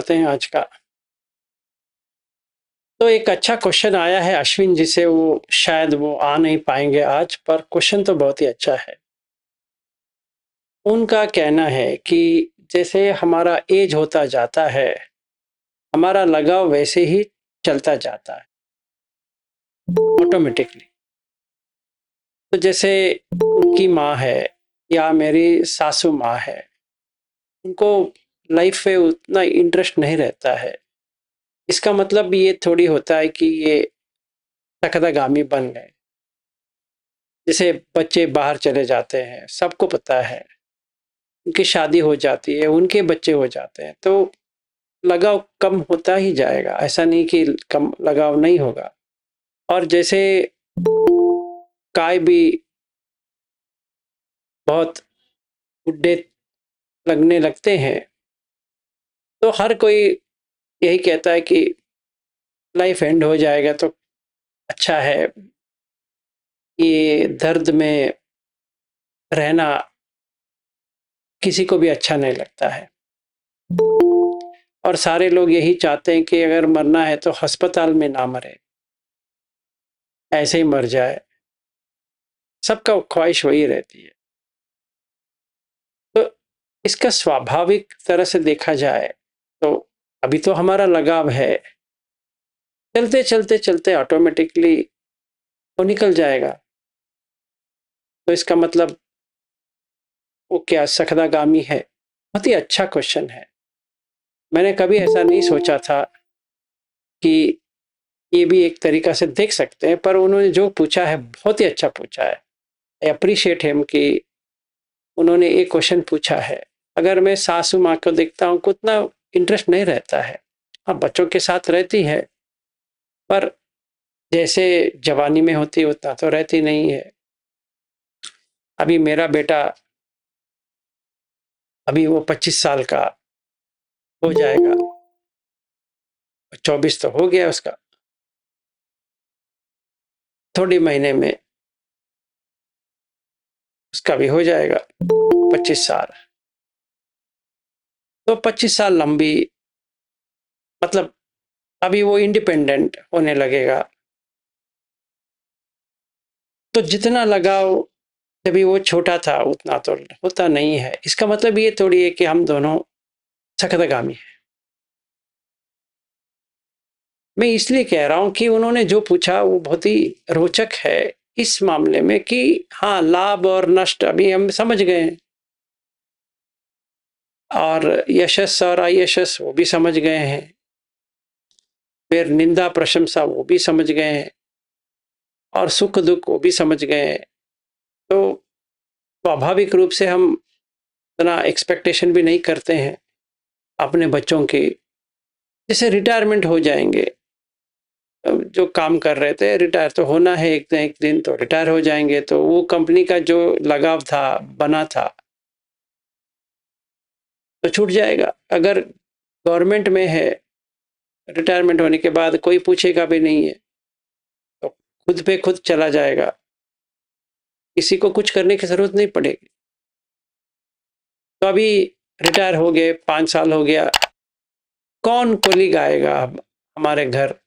करते हैं आज का। तो एक अच्छा क्वेश्चन आया है अश्विन जी से, वो शायद वो आ नहीं पाएंगे आज, पर क्वेश्चन तो बहुत ही अच्छा है। उनका कहना है कि जैसे हमारा एज होता जाता है, हमारा लगाव वैसे ही चलता जाता है ऑटोमेटिकली। तो जैसे उनकी माँ है या मेरी सासू माँ है, उनको लाइफ में उतना इंटरेस्ट नहीं रहता है। इसका मतलब ये थोड़ी होता है कि ये तकदागामी बन गए। जैसे बच्चे बाहर चले जाते हैं, सबको पता है, उनकी शादी हो जाती है, उनके बच्चे हो जाते हैं, तो लगाव कम होता ही जाएगा। ऐसा नहीं कि कम लगाव नहीं होगा। और जैसे काय भी बहुत बुढ़े लगने लगते हैं, तो हर कोई यही कहता है कि लाइफ एंड हो जाएगा तो अच्छा है। ये दर्द में रहना किसी को भी अच्छा नहीं लगता है, और सारे लोग यही चाहते हैं कि अगर मरना है तो अस्पताल में ना मरे, ऐसे ही मर जाए। सबका ख्वाहिश वही रहती है। तो इसका स्वाभाविक तरह से देखा जाए तो अभी तो हमारा लगाव है, चलते चलते चलते ऑटोमेटिकली वो निकल जाएगा। तो इसका मतलब वो क्या सखदागामी है? बहुत ही अच्छा क्वेश्चन है। मैंने कभी ऐसा नहीं सोचा था कि ये भी एक तरीका से देख सकते हैं, पर उन्होंने जो पूछा है बहुत ही अच्छा पूछा है। आई अप्रिशिएट हिम कि उन्होंने एक क्वेश्चन पूछा है। अगर मैं सासू माँ को देखता हूँ, उतना इंटरेस्ट नहीं रहता है। हाँ, बच्चों के साथ रहती है, पर जैसे जवानी में होती है उतना तो रहती नहीं है। अभी मेरा बेटा, अभी वो 25 साल का हो जाएगा, 24 तो हो गया उसका, थोड़ी महीने में उसका भी हो जाएगा 25 साल। तो 25 साल लंबी, मतलब अभी वो इंडिपेंडेंट होने लगेगा। तो जितना लगाव जब वो छोटा था उतना तो होता नहीं है। इसका मतलब ये थोड़ी है कि हम दोनों सख्तगामी हैं। मैं इसलिए कह रहा हूं कि उन्होंने जो पूछा वो बहुत ही रोचक है इस मामले में कि हाँ, लाभ और नष्ट अभी हम समझ गए हैं, और यशस और अयशस वो भी समझ गए हैं, फिर निंदा प्रशंसा वो भी समझ गए हैं, और सुख दुख वो भी समझ गए हैं। तो स्वाभाविक रूप से हम इतना एक्सपेक्टेशन भी नहीं करते हैं अपने बच्चों की। जैसे रिटायरमेंट हो जाएंगे, जो काम कर रहे थे रिटायर तो होना है, एक दिन तो रिटायर हो जाएंगे, तो वो कंपनी का जो लगाव था, बना था, तो छूट जाएगा। अगर गवर्नमेंट में है, रिटायरमेंट होने के बाद कोई पूछेगा भी नहीं है, तो खुद पे खुद चला जाएगा, किसी को कुछ करने की जरूरत नहीं पड़ेगी। तो अभी रिटायर हो गए, 5 साल हो गया, कौन कोलीग आएगा अब हमारे घर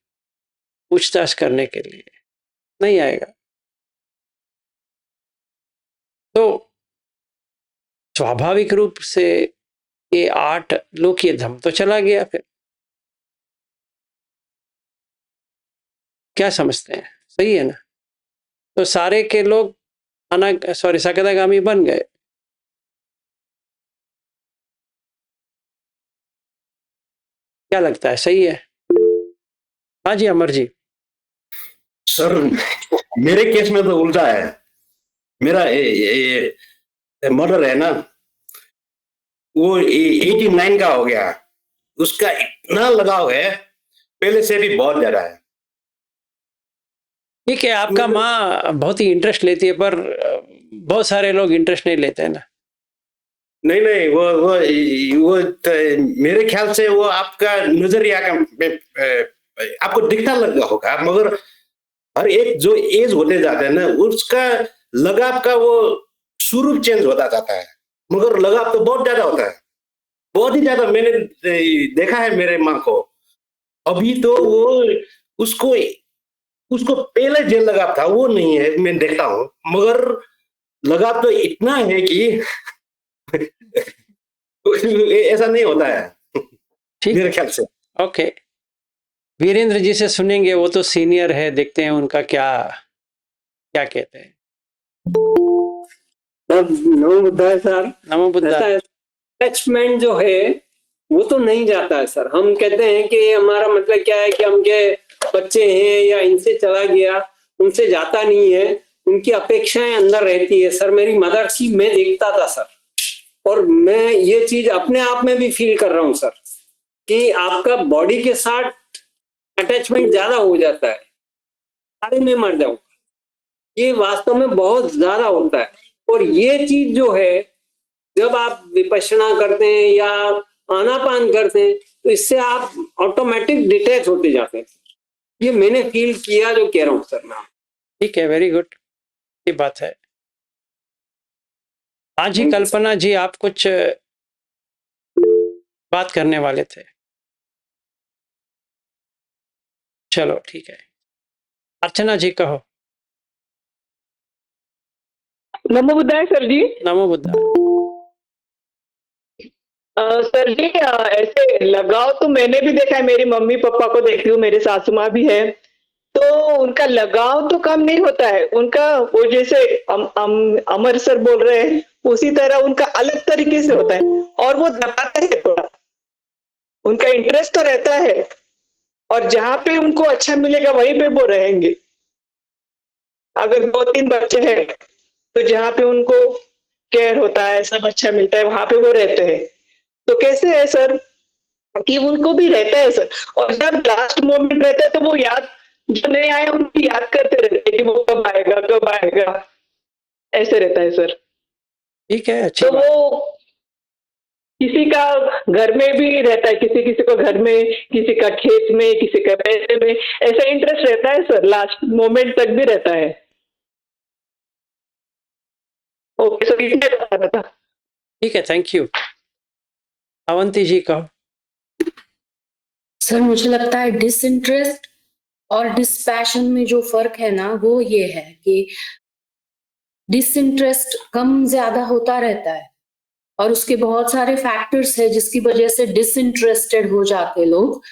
पूछताछ करने के लिए? नहीं आएगा। तो स्वाभाविक रूप से ये आर्ट लोक धम तो चला गया। फिर क्या समझते हैं? सही है ना? तो सारे के लोग सकदागामी बन गए। क्या लगता है, सही है? हाँ जी, अमर जी। सर, मेरे केस में तो उल्टा है। मेरा मर्डर है ना, वो 89 का हो गया। उसका इतना लगाव है, पहले से भी बहुत ज्यादा है। ठीक है, आपका माँ बहुत ही इंटरेस्ट लेती है, पर बहुत सारे लोग इंटरेस्ट नहीं लेते हैं ना। नहीं नहीं, वो मेरे ख्याल से वो आपका नजरिया का आपको दिखता लगा होगा, मगर हर एक जो एज होते जाता है ना, उसका लगाव का वो स्वरूप चेंज होता जाता है, मगर लगाव तो बहुत ज्यादा होता है। बहुत ही ज्यादा। मैंने देखा है मेरे माँ को, अभी तो वो उसको उसको पहले जेल लगाव था, वो नहीं है, मैं देखता हूँ, मगर लगाव तो इतना है कि ऐसा नहीं होता है ठीक मेरे है, ख्याल से। ओके। वीरेंद्र जी से सुनेंगे, वो तो सीनियर है, देखते हैं उनका क्या क्या कहते हैं। नमो बुद्धाय सर। नमो बुद्धा। ऐसा अटैचमेंट जो है वो तो नहीं जाता है सर। हम कहते हैं कि हमारा मतलब क्या है कि हमके बच्चे हैं या इनसे चला गया, उनसे जाता नहीं है, उनकी अपेक्षाएं अंदर रहती है सर। मेरी मदर की मैं देखता था सर, और मैं ये चीज अपने आप में भी फील कर रहा हूँ सर कि आपका बॉडी के साथ अटैचमेंट ज्यादा हो जाता है, अरे मैं मर जाऊं, ये वास्तव में बहुत ज्यादा होता है। और ये चीज जो है, जब आप विपश्यना करते हैं या आनापान करते हैं तो इससे आप ऑटोमेटिक डिटैच होते जाते हैं। ये मैंने फील किया, जो कह रहा हूँ सर मैं। ठीक है, वेरी गुड, ये बात है। हाँ जी, कल्पना जी, आप कुछ बात करने वाले थे। चलो ठीक है, अर्चना जी कहो। नमो बुद्धाय सर जी। नमो बुद्धा। सर जी, ऐसे लगाव तो मैंने भी देखा है, मेरी मम्मी पापा को देखती हूँ, मेरे सासू माँ भी है, तो उनका लगाव तो कम नहीं होता है उनका। वो जैसे अमर सर बोल रहे हैं उसी तरह उनका अलग तरीके से होता है, और वो दबाता है थोड़ा, उनका इंटरेस्ट तो रहता है, और जहाँ पे उनको अच्छा मिलेगा वहीं पे वो रहेंगे। अगर 2-3 बच्चे हैं तो जहाँ पे उनको केयर होता है, सब अच्छा मिलता है, वहां पे वो रहते हैं। तो कैसे है सर कि उनको भी रहता है सर, और जब लास्ट मोमेंट रहता है तो वो याद, जो नहीं आए उनकी याद करते रहते हैं कि वो कब आएगा कब आएगा, ऐसे रहता है सर। ठीक है, अच्छी तो बात। वो किसी का घर में भी रहता है, किसी किसी को घर में, किसी का खेत में, किसी का पैसे में, ऐसा इंटरेस्ट रहता है सर, लास्ट मोमेंट तक भी रहता है। ओके सर, इसलिए बता रहा था। ठीक है, थैंक यू। अवंती जी कहो। सर मुझे लगता है डिसइंटरेस्ट और डिस्पैशन में जो फर्क है ना, वो ये है कि डिसइंटरेस्ट कम ज्यादा होता रहता है, और उसके बहुत सारे फैक्टर्स है जिसकी वजह से डिसइंटरेस्टेड हो जाते लोग।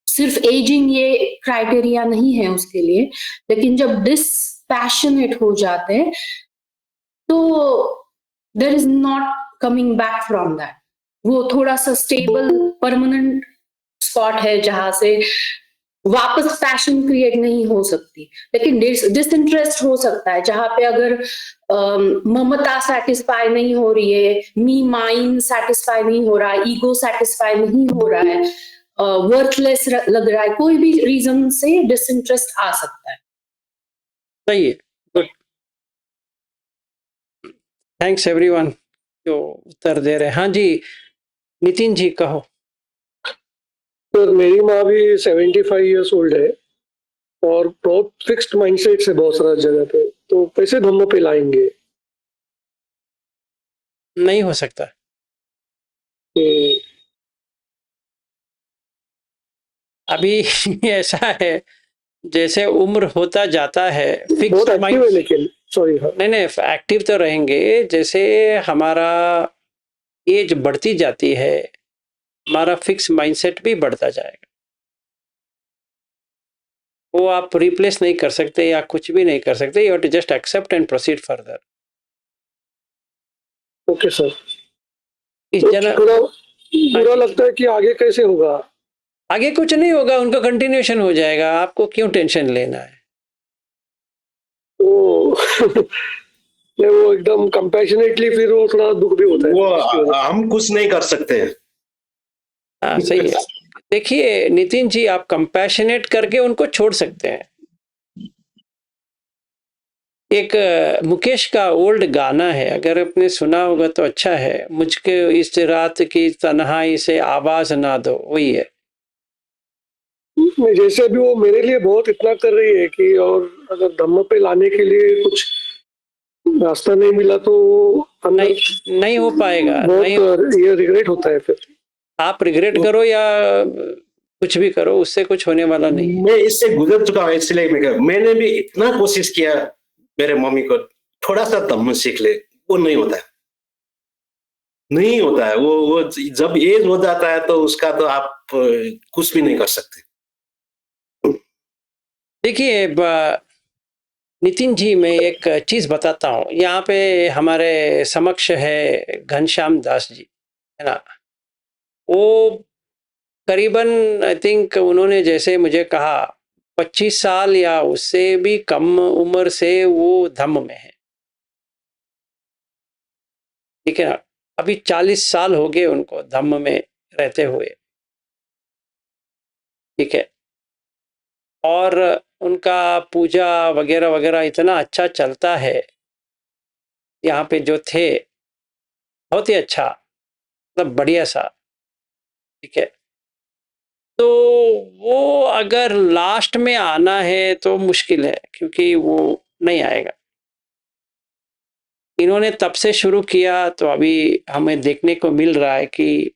सिर्फ एजिंग ये क्राइटेरिया नहीं है उसके लिए, लेकिन जब डिसपैशनेट हो जाते हैं तो there is not coming back from that. वो थोड़ा सा स्टेबल परमानेंट स्पॉट है जहां से वापस पैशन क्रिएट नहीं हो सकती। लेकिन डिसइंटरेस्ट हो सकता है जहां पे अगर ममता सेटिस्फाई नहीं हो रही है, मी माइंड सेटिस्फाई नहीं हो रहा है, ईगो सेटिस्फाई नहीं हो रहा है, वर्थलेस लग रहा है, कोई भी रीजन से डिसइंटरेस्ट आ सकता है। सही है, गुड। थैंक्स एवरीवन जो उत्तर दे रहे हैं। हाँ जी, नितिन जी कहो। सर मेरी माँ भी 75 ईयर्स ओल्ड है, और बहुत फिक्स्ड माइंडसेट से बहुत सारा जगह पे, तो कैसे धम्म पे लाएंगे? नहीं हो सकता। अभी ऐसा है, जैसे उम्र होता जाता है, बहुत फिक्स्ड एक्टिव माइंड। है लेकिन, सॉरी। हाँ, नहीं नहीं, एक्टिव तो रहेंगे। जैसे हमारा एज बढ़ती जाती है, हमारा फिक्स माइंडसेट भी बढ़ता जाएगा। वो आप रिप्लेस नहीं कर सकते या कुछ भी नहीं कर सकते। You have to just accept and proceed further. Okay sir. इस तो जन थोड़ा बुरा लगता है कि आगे कैसे होगा। आगे कुछ नहीं होगा, उनका कंटिन्यूएशन हो जाएगा, आपको क्यों टेंशन लेना है। तो नहीं, वो एकदम कंपैशनेटली, फिर वो थोड़ा दुख भी होता है उसकी वो वजह हम कुछ नहीं कर सकते। हाँ सही है। देखिए नितिन जी, आप कंपैशनेट करके उनको छोड़ सकते हैं। एक मुकेश का ओल्ड गाना है, अगर आपने सुना होगा तो अच्छा है। मुझको इस रात की तन्हाई से आवाज ना दो, वही है। नहीं, जैसे अभी वो मेरे लिए बहुत इतना कर रही है कि, और अगर धम्म पे लाने के लिए कुछ रास्ता नहीं मिला तो अंदर नहीं हो पाएगा। नहीं, बहुत ये रिग्रेट होता है फिर। आप रिग्रेट करो या कुछ भी करो, उससे कुछ होने वाला नहीं है। मैं इससे गुजर चुका हूँ, इसलिए मैंने भी इतना कोशिश किया मेरे मम्मी को थोड़ा सा धम्म सीख ले, वो नहीं होता है, नहीं होता है। वो जब एज हो जाता है तो उसका तो आप कुछ भी नहीं कर सकते। देखिए नितिन जी, मैं एक चीज बताता हूँ। यहाँ पे हमारे समक्ष है घनश्याम दास जी, है ना। वो करीबन आई थिंक उन्होंने जैसे मुझे कहा 25 साल या उससे भी कम उम्र से वो धम्म में है, ठीक है ना। अभी 40 साल हो गए उनको धम्म में रहते हुए, ठीक है। और उनका पूजा वगैरह वगैरह इतना अच्छा चलता है। यहाँ पे जो थे बहुत ही अच्छा, मतलब बढ़िया सा, ठीक है। तो वो अगर लास्ट में आना है तो मुश्किल है, क्योंकि वो नहीं आएगा। इन्होंने तब से शुरू किया तो अभी हमें देखने को मिल रहा है कि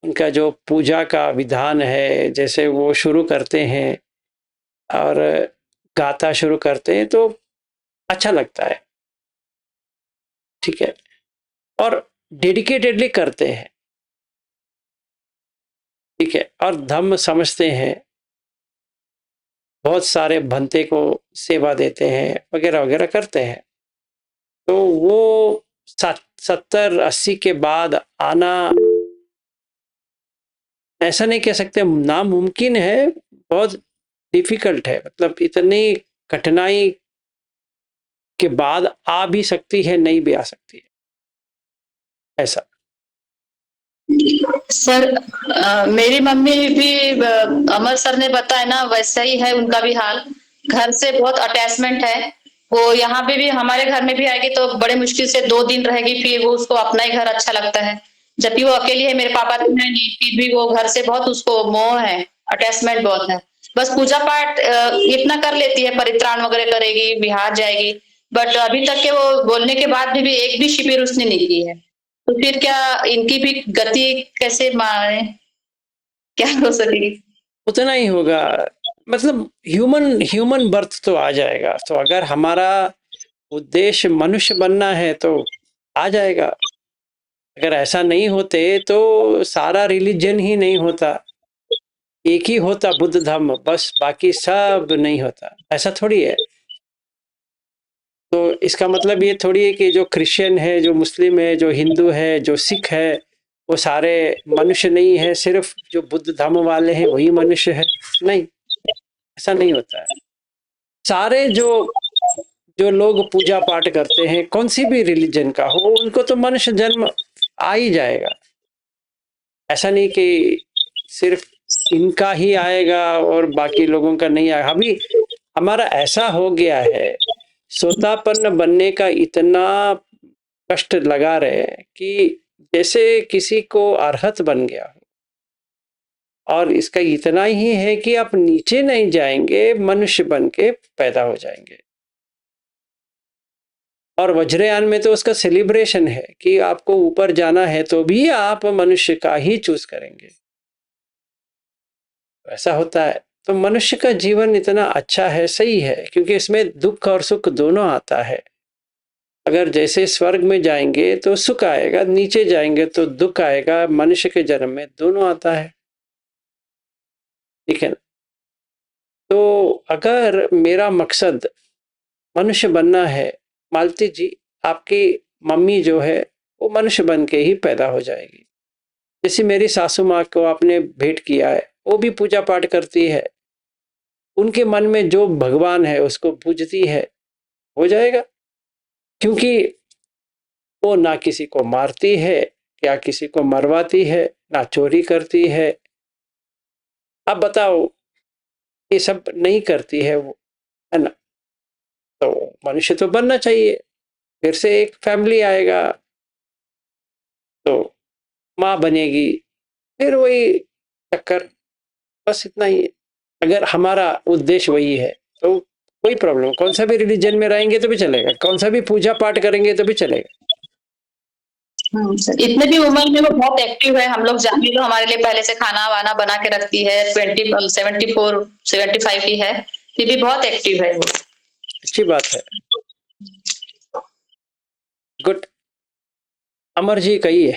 उनका जो पूजा का विधान है, जैसे वो शुरू करते हैं और गाता शुरू करते हैं तो अच्छा लगता है, ठीक है। और डेडिकेटेडली करते हैं, ठीक है। और धम्म समझते हैं, बहुत सारे भंते को सेवा देते हैं वगैरह वगैरह करते हैं। तो वो 70-80 के बाद आना ऐसा नहीं कह सकते नामुमकिन है, बहुत डिफिकल्ट है। मतलब इतनी कठिनाई के बाद आ भी सकती है, नहीं भी आ सकती है, ऐसा। सर मेरी मम्मी भी अमर सर ने बताया ना, वैसा ही है उनका भी हाल। घर से बहुत अटैचमेंट है। वो यहाँ पे भी, हमारे घर में भी आएगी तो बड़े मुश्किल से 2 दिन रहेगी, फिर वो उसको अपना ही घर अच्छा लगता है। जबकि वो अकेली है, मेरे पापा तो है नहीं, फिर भी वो घर से बहुत उसको मोह है, अटैचमेंट बहुत है। बस पूजा पाठ इतना कर लेती है, परित्राण वगैरह करेगी, बिहार जाएगी, बट अभी तक के वो बोलने के बाद भी एक भी शिविर उसने नहीं की है। तो फिर क्या इनकी भी गति कैसे मारे, क्या हो सकेगी? उतना ही होगा। मतलब ह्यूमन बर्थ तो आ जाएगा। तो अगर हमारा उद्देश्य मनुष्य बनना है तो आ जाएगा। अगर ऐसा नहीं होते तो सारा रिलीजन ही नहीं होता, एक ही होता बुद्ध धर्म, बस बाकी सब नहीं होता। ऐसा थोड़ी है। तो इसका मतलब ये थोड़ी है कि जो क्रिश्चियन है, जो मुस्लिम है, जो हिंदू है, जो सिख है, वो सारे मनुष्य नहीं है, सिर्फ जो बुद्ध धर्म वाले हैं वही मनुष्य है। नहीं, ऐसा नहीं होता है। सारे जो जो लोग पूजा पाठ करते हैं, कौन सी भी रिलीजन का हो, उनको तो मनुष्य जन्म आ ही जाएगा। ऐसा नहीं कि सिर्फ इनका ही आएगा और बाकी लोगों का नहीं आएगा। अभी हमारा ऐसा हो गया है, सोतापन्न बनने का इतना कष्ट लगा रहे हैं कि जैसे किसी को अरहत बन गया हो। और इसका इतना ही है कि आप नीचे नहीं जाएंगे, मनुष्य बन के पैदा हो जाएंगे। और वज्रयान में तो उसका सेलिब्रेशन है कि आपको ऊपर जाना है तो भी आप मनुष्य का ही चूज करेंगे। ऐसा होता है। तो मनुष्य का जीवन इतना अच्छा है, सही है, क्योंकि इसमें दुख और सुख दोनों आता है। अगर जैसे स्वर्ग में जाएंगे तो सुख आएगा, नीचे जाएंगे तो दुख आएगा। मनुष्य के जन्म में दोनों आता है, ठीक है ना। तो अगर मेरा मकसद मनुष्य बनना है, मालती जी आपकी मम्मी जो है वो मनुष्य बन के ही पैदा हो जाएगी। जैसे मेरी सासू माँ को आपने भेंट किया है, वो भी पूजा पाठ करती है, उनके मन में जो भगवान है उसको पूजती है, हो जाएगा। क्योंकि वो ना किसी को मारती है, या किसी को मरवाती है, ना चोरी करती है। अब बताओ, ये सब नहीं करती है वो, है ना। तो मनुष्य तो बनना चाहिए, फिर से एक फैमिली आएगा तो माँ बनेगी, फिर वही चक्कर, बस इतना ही है। अगर हमारा उद्देश्य वही है तो कोई प्रॉब्लम, कौन सा भी रिलीजन में रहेंगे तो भी चलेगा, कौन सा भी पूजा पाठ करेंगे तो भी चलेगा। सर, इतने भी उम्र में वो बहुत एक्टिव है। हम लोग जाने लो, हमारे लिए पहले से खाना वाना बना के रखती है। 74-75 की है, ये भी बहुत एक्टिव है वो। अच्छी बात है, गुड। अमर जी कहिए।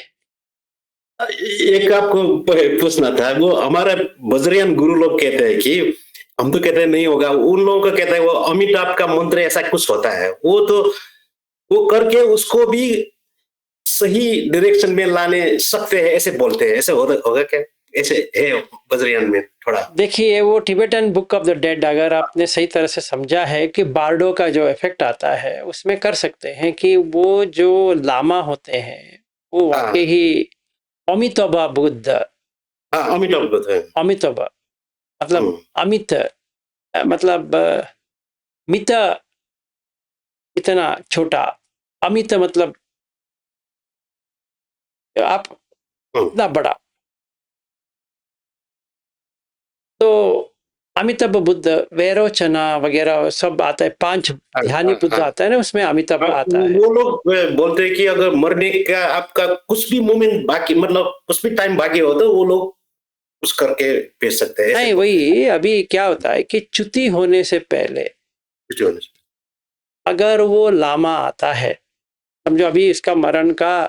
एक आपको पूछना था, वो हमारे बजरियन गुरु लोग कहते हैं कि हम तो कहते हैं नहीं होगा, उन लोगों का कहते हैं वो अमिताभ का मंत्र ऐसा कुछ होता है, वो तो वो करके उसको भी सही डायरेक्शन में लाने सकते हैं ऐसे बोलते हैं, ऐसे होगा क्या? ऐसे है बजरियन में थोड़ा। देखिए वो Tibetan book of the dead अगर आपने सही तरह से समझा है कि बार्डो का जो इफेक्ट आता है उसमें कर सकते हैं कि वो जो लामा होते हैं वो वाकई ही अमिताभा बुद्ध, हाँ अमिताभ बुद्ध है। अमिताभा मतलब अमित, मतलब मित इतना छोटा, अमित मतलब आप इतना बड़ा। तो अमिताभ बुद्ध, वैरोचना वगैरह सब आता है, 5 ध्यानी बुद्ध आता है ना, उसमें अमिताभ आता है। वो लोग बोलते हैं कि अगर मरने का आपका कुछ भी मोमेंट बाकी, मतलब कुछ भी टाइम बाकी हो तो वो लोग कुछ करके भेज सकते हैं। नहीं वही अभी क्या होता है कि च्युति होने से पहले अगर वो लामा आता है, समझो अभी इसका मरण का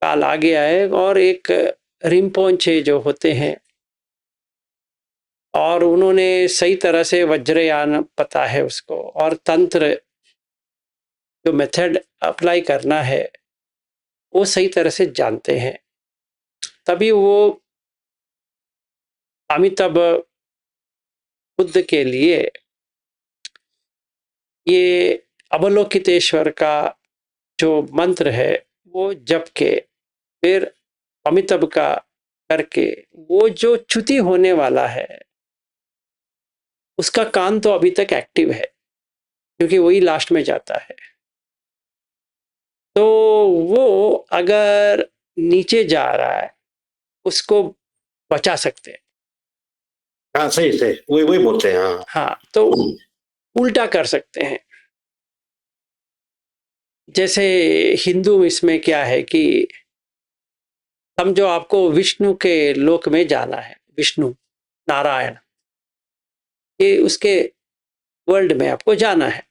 काल आ गया है, और एक रिम्पोंचे जो होते हैं और उन्होंने सही तरह से वज्रयान पता है उसको, और तंत्र जो मेथड अप्लाई करना है वो सही तरह से जानते हैं, तभी वो अमिताभ बुद्ध के लिए ये अवलोकितेश्वर का जो मंत्र है वो जप के फिर अमिताभ का करके वो जो च्युति होने वाला है उसका कान तो अभी तक एक्टिव है क्योंकि वही लास्ट में जाता है। तो वो अगर नीचे जा रहा है उसको बचा सकते हैं। हाँ सही सही, वही वही बोलते हैं। हाँ हाँ, तो उल्टा कर सकते हैं। जैसे हिंदू इसमें क्या है कि समझो आपको विष्णु के लोक में जाना है, विष्णु नारायण ये उसके वर्ल्ड में आपको जाना है,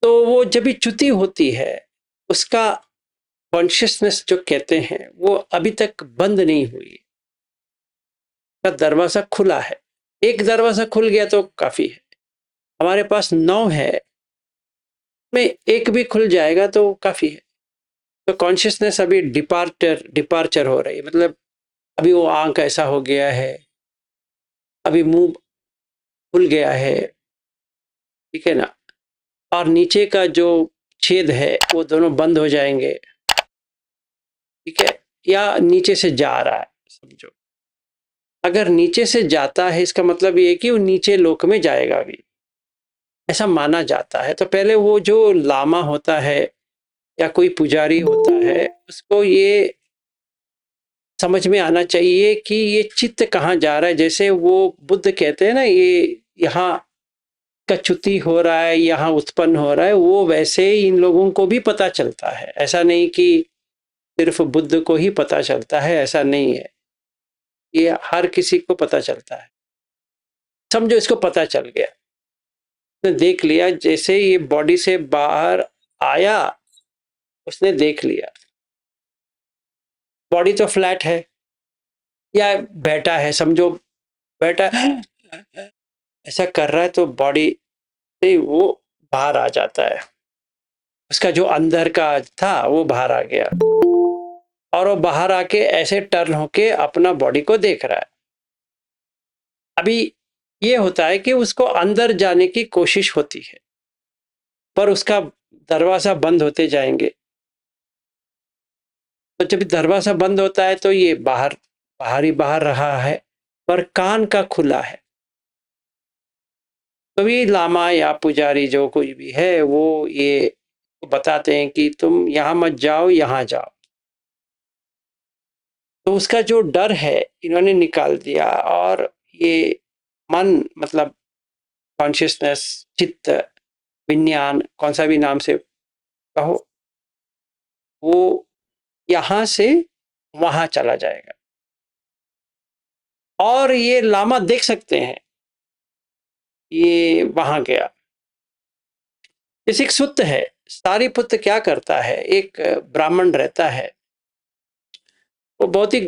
तो वो जब भी च्युति होती है उसका कॉन्शियसनेस जो कहते हैं वो अभी तक बंद नहीं हुई, का दरवाजा खुला है। एक दरवाजा खुल गया तो काफी है, हमारे पास 9 है, में एक भी खुल जाएगा तो काफी है। तो कॉन्शियसनेस अभी डिपार्चर हो रही है, मतलब अभी वो आंख ऐसा हो गया है, अभी मुंह खुल गया है, ठीक है ना, और नीचे का जो छेद है वो दोनों बंद हो जाएंगे, ठीक है, या नीचे से जा रहा है समझो। अगर नीचे से जाता है इसका मतलब ये है कि वो नीचे लोक में जाएगा अभी, ऐसा माना जाता है। तो पहले वो जो लामा होता है या कोई पुजारी होता है उसको ये समझ में आना चाहिए कि ये चित्त कहाँ जा रहा है। जैसे वो बुद्ध कहते हैं ना ये यहाँ का च्युति हो रहा है, यहाँ उत्पन्न हो रहा है, वो वैसे ही इन लोगों को भी पता चलता है। ऐसा नहीं कि सिर्फ बुद्ध को ही पता चलता है, ऐसा नहीं है, ये हर किसी को पता चलता है। समझो इसको पता चल गया, उसने देख लिया, जैसे ये बॉडी से बाहर आया उसने देख लिया बॉडी तो फ्लैट है या बैठा है, समझो बैठा ऐसा कर रहा है तो बॉडी से वो बाहर आ जाता है, उसका जो अंदर का था वो बाहर आ गया, और वो बाहर आके ऐसे टर्न होके अपना बॉडी को देख रहा है। अभी ये होता है कि उसको अंदर जाने की कोशिश होती है पर उसका दरवाजा बंद होते जाएंगे, तो जब दरवाजा बंद होता है तो ये बाहर ही बाहर रहा है पर कान का खुला है। तो ये लामा या पुजारी जो कुछ भी है वो ये बताते हैं कि तुम यहाँ मत जाओ, यहाँ जाओ। तो उसका जो डर है इन्होंने निकाल दिया, और ये मन मतलब कॉन्शियसनेस, चित्त, विज्ञान, कौन सा भी नाम से कहो, वो यहाँ से वहाँ चला जाएगा। और ये लामा देख सकते हैं, ये वहाँ गया। जैसे एक सूत्र है, सारीपुत्र क्या करता है, एक ब्राह्मण रहता है, वो बहुत ही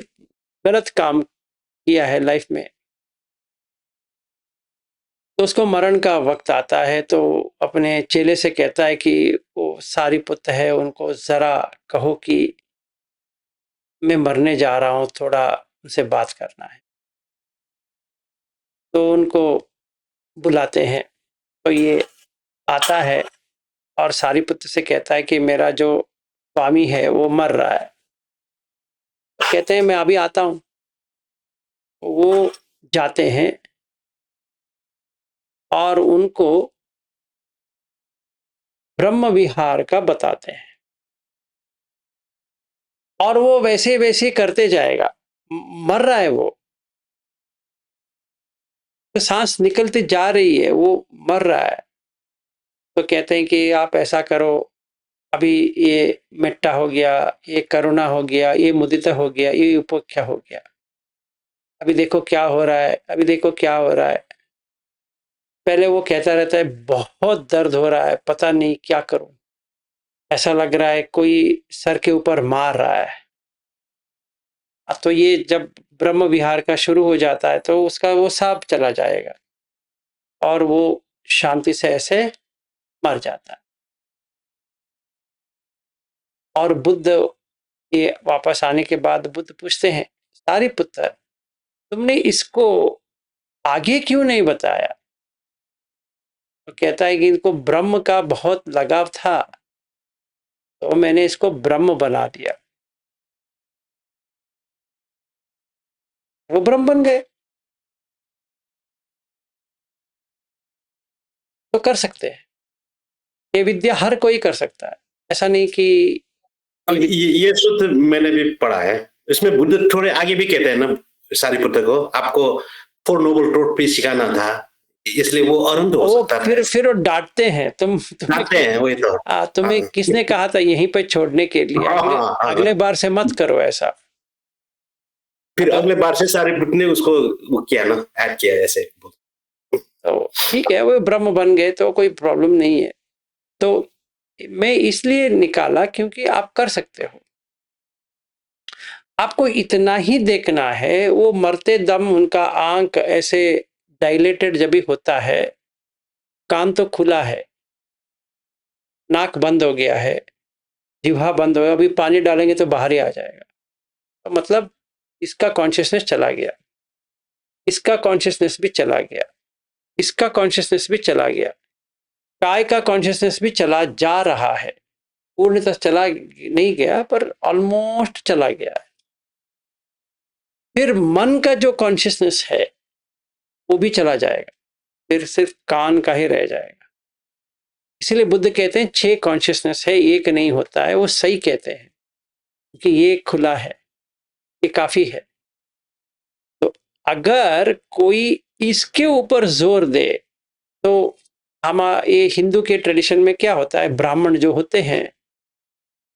गलत काम किया है लाइफ में, तो उसको मरण का वक्त आता है, तो अपने चेले से कहता है कि वो सारीपुत्र है, उनको ज़रा कहो कि मैं मरने जा रहा हूँ, थोड़ा उनसे बात करना है। तो उनको बुलाते हैं, तो ये आता है और सारीपुत्र से कहता है कि मेरा जो स्वामी है वो मर रहा है। कहते हैं मैं अभी आता हूँ। वो जाते हैं और उनको ब्रह्म विहार का बताते हैं, और वो वैसे वैसे करते जाएगा। मर रहा है वो, तो सांस निकलती जा रही है, वो मर रहा है। तो कहते हैं कि आप ऐसा करो, अभी ये मेट्टा हो गया, ये करुणा हो गया, ये मुदिता हो गया, ये उपेक्षा हो गया, अभी देखो क्या हो रहा है, अभी देखो क्या हो रहा है। पहले वो कहता रहता है बहुत दर्द हो रहा है, पता नहीं क्या करूं, ऐसा लग रहा है कोई सर के ऊपर मार रहा है। तो ये जब ब्रह्म विहार का शुरू हो जाता है तो उसका वो साप चला जाएगा और वो शांति से ऐसे मर जाता है। और बुद्ध ये वापस आने के बाद बुद्ध पूछते हैं, सारीपुत्र तुमने इसको आगे क्यों नहीं बताया? तो कहता है कि इनको ब्रह्म का बहुत लगाव था, तो मैंने इसको ब्रह्म बना दिया। वो ब्रह्म बन गए। तो कर सकते हैं, ये विद्या हर कोई कर सकता है, ऐसा नहीं कि ये सूत्र मैंने भी पढ़ा है। इसमें बुद्ध थोड़े आगे भी कहते हैं ना सारीपुत्र को, आपको 4 नोबल ट्रूथ भी सिखाना था, इसलिए वो अरुंध हो सकता है। फिर वो डांटते हैं, डांटते हैं, वही तो। तुम्हें किसने कहा था यहीं पे छोड़ने के लिए? अगले बार से मत करो ऐसा। फिर अगले बार से सारीपुत्र ने उसको वो किया ना, ऐड किया ऐसे। तो ठीक है, वो ब्रह्म बन गए तो कोई प्रॉब्लम नहीं है। तो मैं इसलिए निकाला क्योंकि आप कर सकते हो। आपको इतना ही देखना है, वो मरते दम उनका आंख ऐसे डायलेटेड जब भी होता है, कान तो खुला है, नाक बंद हो गया है, जिह्वा बंद हो गया, अभी पानी डालेंगे तो बाहर ही आ जाएगा। तो मतलब इसका कॉन्शियसनेस चला गया, इसका कॉन्शियसनेस भी चला गया, इसका कॉन्शियसनेस भी चला गया, काय का कॉन्शियसनेस भी चला जा रहा है। पूर्णतः चला नहीं गया पर ऑलमोस्ट चला गया है। फिर मन का जो कॉन्शियसनेस है वो भी चला जाएगा, फिर सिर्फ कान का ही रह जाएगा। इसलिए बुद्ध कहते हैं 6 कॉन्शियसनेस है, एक नहीं होता है। वो सही कहते हैं कि ये खुला है, ये काफी है। तो अगर कोई इसके ऊपर जोर दे तो ये हिंदू के ट्रेडिशन में क्या होता है, ब्राह्मण जो होते हैं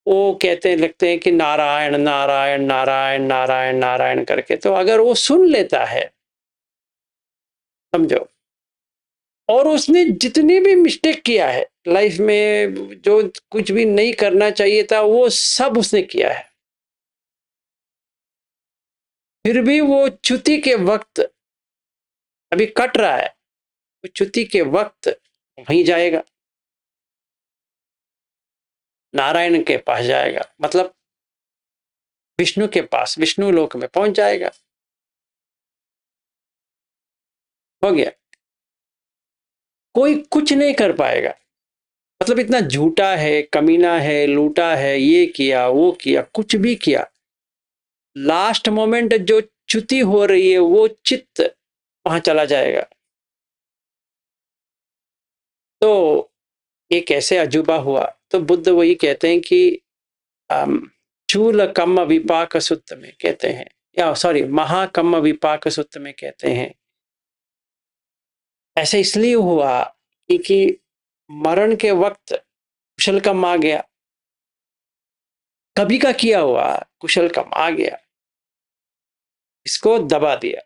वो कहते लगते हैं कि नारायण नारायण नारायण नारायण नारायण करके। तो अगर वो सुन लेता है, समझो, और उसने जितनी भी मिस्टेक किया है लाइफ में, जो कुछ भी नहीं करना चाहिए था वो सब उसने किया है, फिर भी वो च्युति के वक्त अभी कट रहा है, वो च्युति के वक्त वहीं जाएगा, नारायण के पास जाएगा, मतलब विष्णु के पास, विष्णु लोक में पहुंच जाएगा। हो गया, कोई कुछ नहीं कर पाएगा। मतलब इतना झूठा है, कमीना है, लूटा है, ये किया वो किया, कुछ भी किया, लास्ट मोमेंट जो च्युति हो रही है वो चित्त वहां चला जाएगा। तो ये कैसे अजूबा हुआ? तो बुद्ध वही कहते हैं कि चूल कम्म विपाक सूत्र में कहते हैं, या सॉरी महाकम्म विपाक सूत्र में कहते हैं ऐसा इसलिए हुआ क्योंकि मरण के वक्त कुशल कम आ गया, कभी का किया हुआ कुशल कम आ गया, इसको दबा दिया,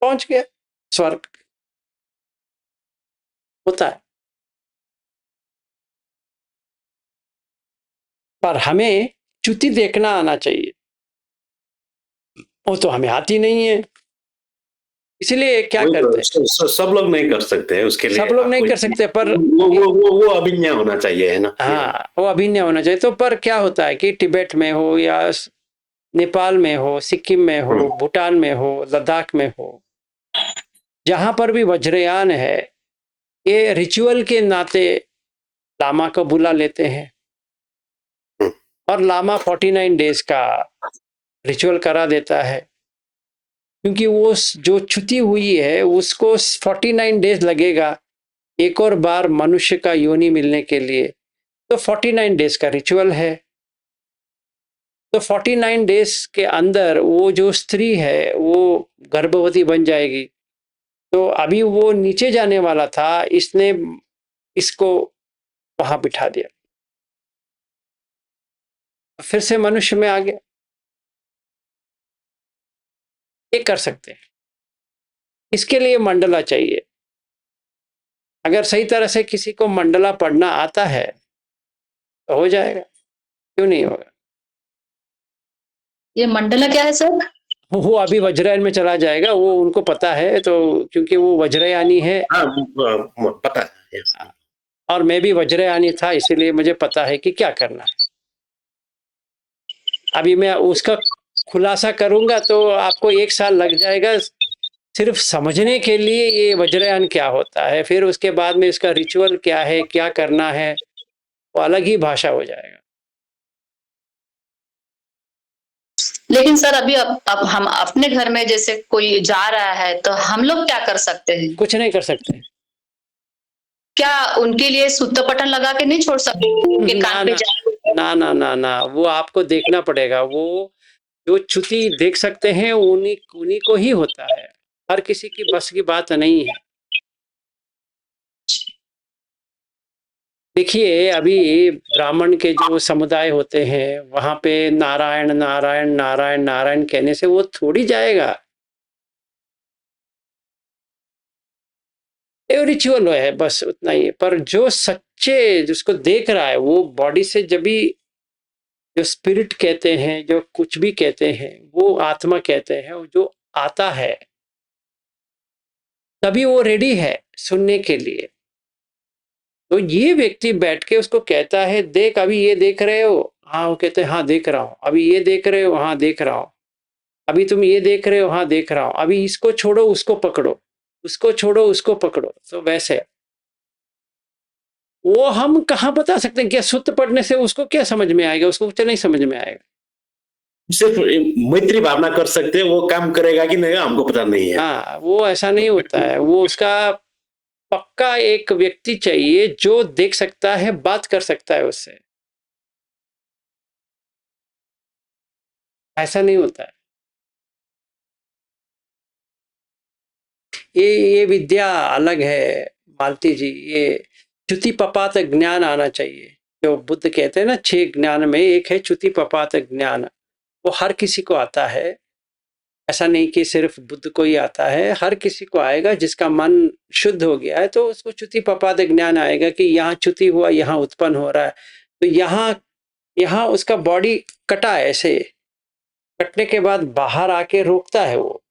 पहुंच गया स्वर्ग। होता है। पर हमें च्युति देखना आना चाहिए, वो तो हमें आती नहीं है, इसलिए क्या वही करते हैं, तो सब लोग नहीं कर सकते हैं, उसके लिए सब लोग नहीं आपको कर सकते, पर वो अभिज्ञा होना चाहिए, है ना। हाँ वो अभिनय होना चाहिए। तो पर क्या होता है कि तिब्बत में हो या नेपाल में हो, सिक्किम में हो, भूटान में हो, लद्दाख में हो, जहां पर भी वज्रयान है, ये रिचुअल के नाते लामा को बुला लेते हैं और लामा 49 डेज का रिचुअल करा देता है, क्योंकि वो जो च्युति हुई है उसको 49 डेज लगेगा एक और बार मनुष्य का योनि मिलने के लिए। तो 49 डेज का रिचुअल है। तो 49 डेज के अंदर वो जो स्त्री है वो गर्भवती बन जाएगी। तो अभी वो नीचे जाने वाला था, इसने इसको वहां बिठा दिया, फिर से मनुष्य में आ गया। ये कर सकते हैं। इसके लिए मंडला चाहिए। अगर सही तरह से किसी को मंडला पढ़ना आता है तो हो जाएगा, क्यों नहीं होगा। ये मंडला क्या है सर? वो अभी वज्रयान में चला जाएगा, वो उनको पता है, तो क्योंकि वो वज्रयानी है। हाँ, पता है। और मैं भी वज्रयानी था, इसीलिए मुझे पता है कि क्या करना है। अभी मैं उसका खुलासा करूंगा तो आपको 1 साल लग जाएगा सिर्फ समझने के लिए ये वज्रयान क्या होता है। फिर उसके बाद में इसका रिचुअल क्या है, क्या करना है, वो अलग ही भाषा हो जाएगा। लेकिन सर अभी अब हम अपने घर में जैसे कोई जा रहा है तो हम लोग क्या कर सकते हैं? कुछ नहीं कर सकते। क्या उनके लिए सूत्र पटन लगा के नहीं छोड़ सकते? उनके ना कान पे ना जाए ना ना ना ना, वो आपको देखना पड़ेगा। वो जो च्युति देख सकते हैं उन्हीं उन्हीं को ही होता है, हर किसी की बस की बात नहीं है। देखिए अभी ब्राह्मण के जो समुदाय होते हैं वहां पे नारायण नारायण नारायण नारायण कहने से वो थोड़ी जाएगा। ये रिचुअल है, बस उतना ही है। पर जो सच्चे जिसको देख रहा है वो बॉडी से जब भी जो स्पिरिट कहते हैं, जो कुछ भी कहते हैं, वो आत्मा कहते हैं, वो जो आता है तभी वो रेडी है सुनने के लिए। तो ये व्यक्ति बैठ के उसको कहता है, देख अभी ये देख रहे हो, हाँ, वो कहते हैं हाँ देख रहा हूं। अभी ये देख रहे हो, हाँ देख रहा हूं। अभी तुम ये देख रहे हो, हाँ देख रहा हूं। अभी इसको छोड़ो उसको पकड़ो, उसको छोड़ो उसको पकड़ो। तो वैसे वो हम कहाँ बता सकते हैं? क्या सूत्र पढ़ने से उसको क्या समझ में आएगा? उसको कुछ नहीं समझ में आएगा। सिर्फ मैत्री भावना कर सकते हैं, वो काम करेगा कि नहीं हमको पता नहीं है। हाँ, वो ऐसा नहीं होता है। वो उसका पक्का एक व्यक्ति चाहिए जो देख सकता है, बात कर सकता है उससे। ऐसा नहीं होता है। ये विद्या अलग है मालती जी। ये च्युति पपात ज्ञान आना चाहिए। जो बुद्ध कहते हैं ना 6 ज्ञान में एक है च्युति पपात ज्ञान। वो हर किसी को आता है। ऐसा नहीं कि सिर्फ बुद्ध को ही आता है, हर किसी को आएगा। जिसका मन शुद्ध हो गया है तो उसको च्युति पपात ज्ञान आएगा कि यहाँ च्युति हुआ, यहाँ उत्पन्न हो रहा है। तो यहाँ उसका बॉडी कटा, ऐसे कटने के बाद बाहर आके रोकता है वो।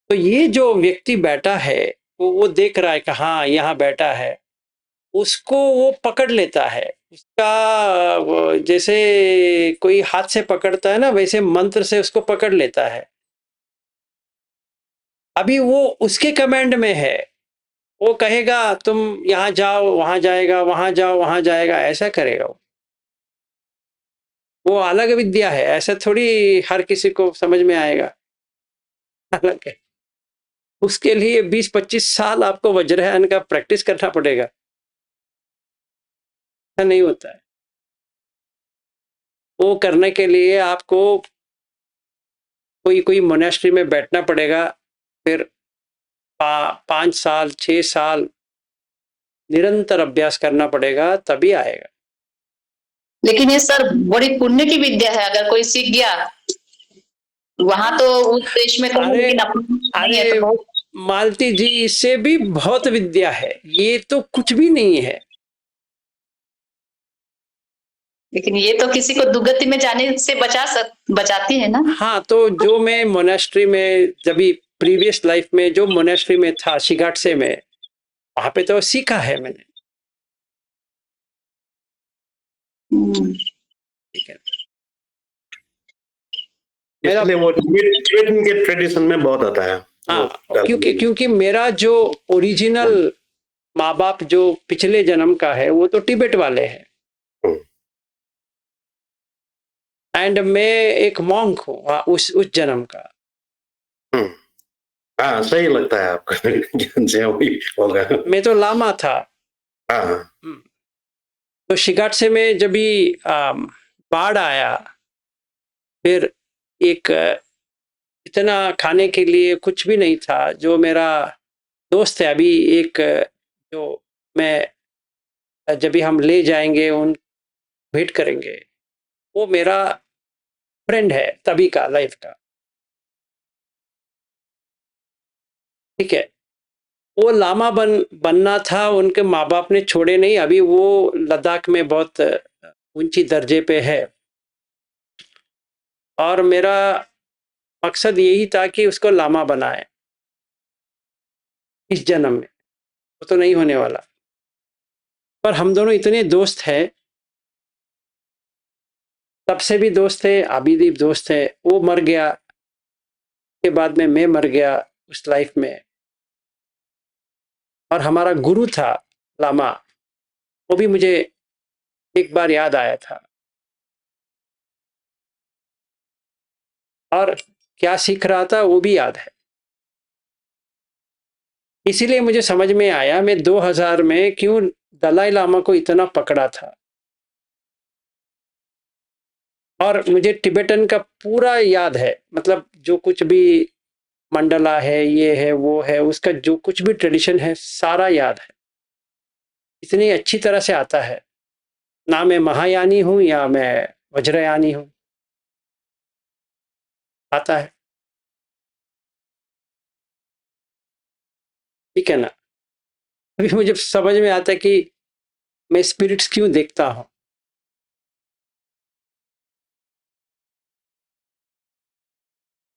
तो ये जो व्यक्ति बैठा है वो देख रहा है कि हाँ यहाँ बैठा है, उसको वो पकड़ लेता है। उसका जैसे कोई हाथ से पकड़ता है ना, वैसे मंत्र से उसको पकड़ लेता है। अभी वो उसके कमांड में है। वो कहेगा तुम यहाँ जाओ, वहां जाएगा, वहां जाओ, वहां जाएगा, ऐसा करेगा वो अलग विद्या है। ऐसा थोड़ी हर किसी को समझ में आएगा, अलग है। उसके लिए 20-25 साल आपको वज्रयान का प्रैक्टिस करना पड़ेगा। ऐसा नहीं होता है। वो करने के लिए आपको कोई मोनेस्ट्री में बैठना पड़ेगा, फिर 5 साल 6 साल निरंतर अभ्यास करना पड़ेगा, तभी आएगा। लेकिन ये सर बड़ी पुण्य की विद्या है, अगर कोई सीख गया वहां तो उस देश में कहीं, अरे लेकिन अपने नहीं है अरे तो बहुत। मालती जी, इससे भी बहुत विद्या है, ये तो कुछ भी नहीं है। लेकिन ये तो किसी को दुर्गति में जाने से बचाती है ना। हाँ, तो जो मैं मोनेस्ट्री में जब प्रीवियस लाइफ में जो मोनेस्ट्री में था शिगाटसे में, वहां पे तो सीखा है मैंने। ठीक है, मेरा इसलिए वो टिबेटन के ट्रेडिशन में बहुत आता है। हाँ, वो क्योंकि मेरा जो ओरिजिनल माँ बाप जो पिछले जन्म का है वो तो तिब्बत वाले हैं, एंड मैं एक मॉन्क हूँ उस जन्म का। हाँ, सही लगता है आपको ज्ञान से वही होगा। मैं तो लामा था। हाँ, तो शिगाटसे में जब भी बाढ़ आया, फिर एक इतना खाने के लिए कुछ भी नहीं था। जो मेरा दोस्त है अभी एक, जो मैं जब भी हम ले जाएंगे उन भेंट करेंगे, वो मेरा फ्रेंड है तभी का लाइफ का। ठीक है, वो लामा बनना था, उनके माँ बाप ने छोड़े नहीं। अभी वो लद्दाख में बहुत ऊंची दर्जे पे है, और मेरा मकसद यही था कि उसको लामा बनाए इस जन्म में। वो तो नहीं होने वाला, पर हम दोनों इतने दोस्त हैं, तब से भी दोस्त थे, अभी भी दोस्त है। वो मर गया, के बाद में मैं मर गया उस लाइफ में, और हमारा गुरु था लामा, वो भी मुझे एक बार याद आया था। और क्या सीख रहा था वो भी याद है। इसीलिए मुझे समझ में आया मैं 2000 में क्यों दलाई लामा को इतना पकड़ा था। और मुझे टिबेटन का पूरा याद है, मतलब जो कुछ भी मंडला है, ये है, वो है, उसका जो कुछ भी ट्रेडिशन है सारा याद है। इतनी अच्छी तरह से आता है, ना मैं महायानी हूं या मैं वज्रयानी हूं, आता है। ठीक है ना। अभी मुझे समझ में आता है कि मैं स्पिरिट्स क्यों देखता हूं,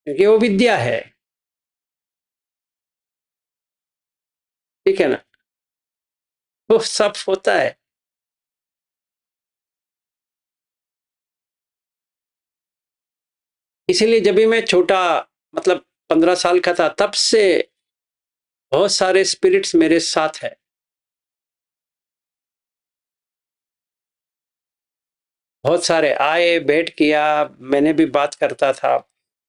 क्योंकि वो विद्या है। ठीक है ना, वो सब होता है। इसीलिए जब भी मैं छोटा, मतलब 15 साल का था, तब से बहुत सारे स्पिरिट्स मेरे साथ है। बहुत सारे आए, भेंट किया, मैंने भी बात करता था।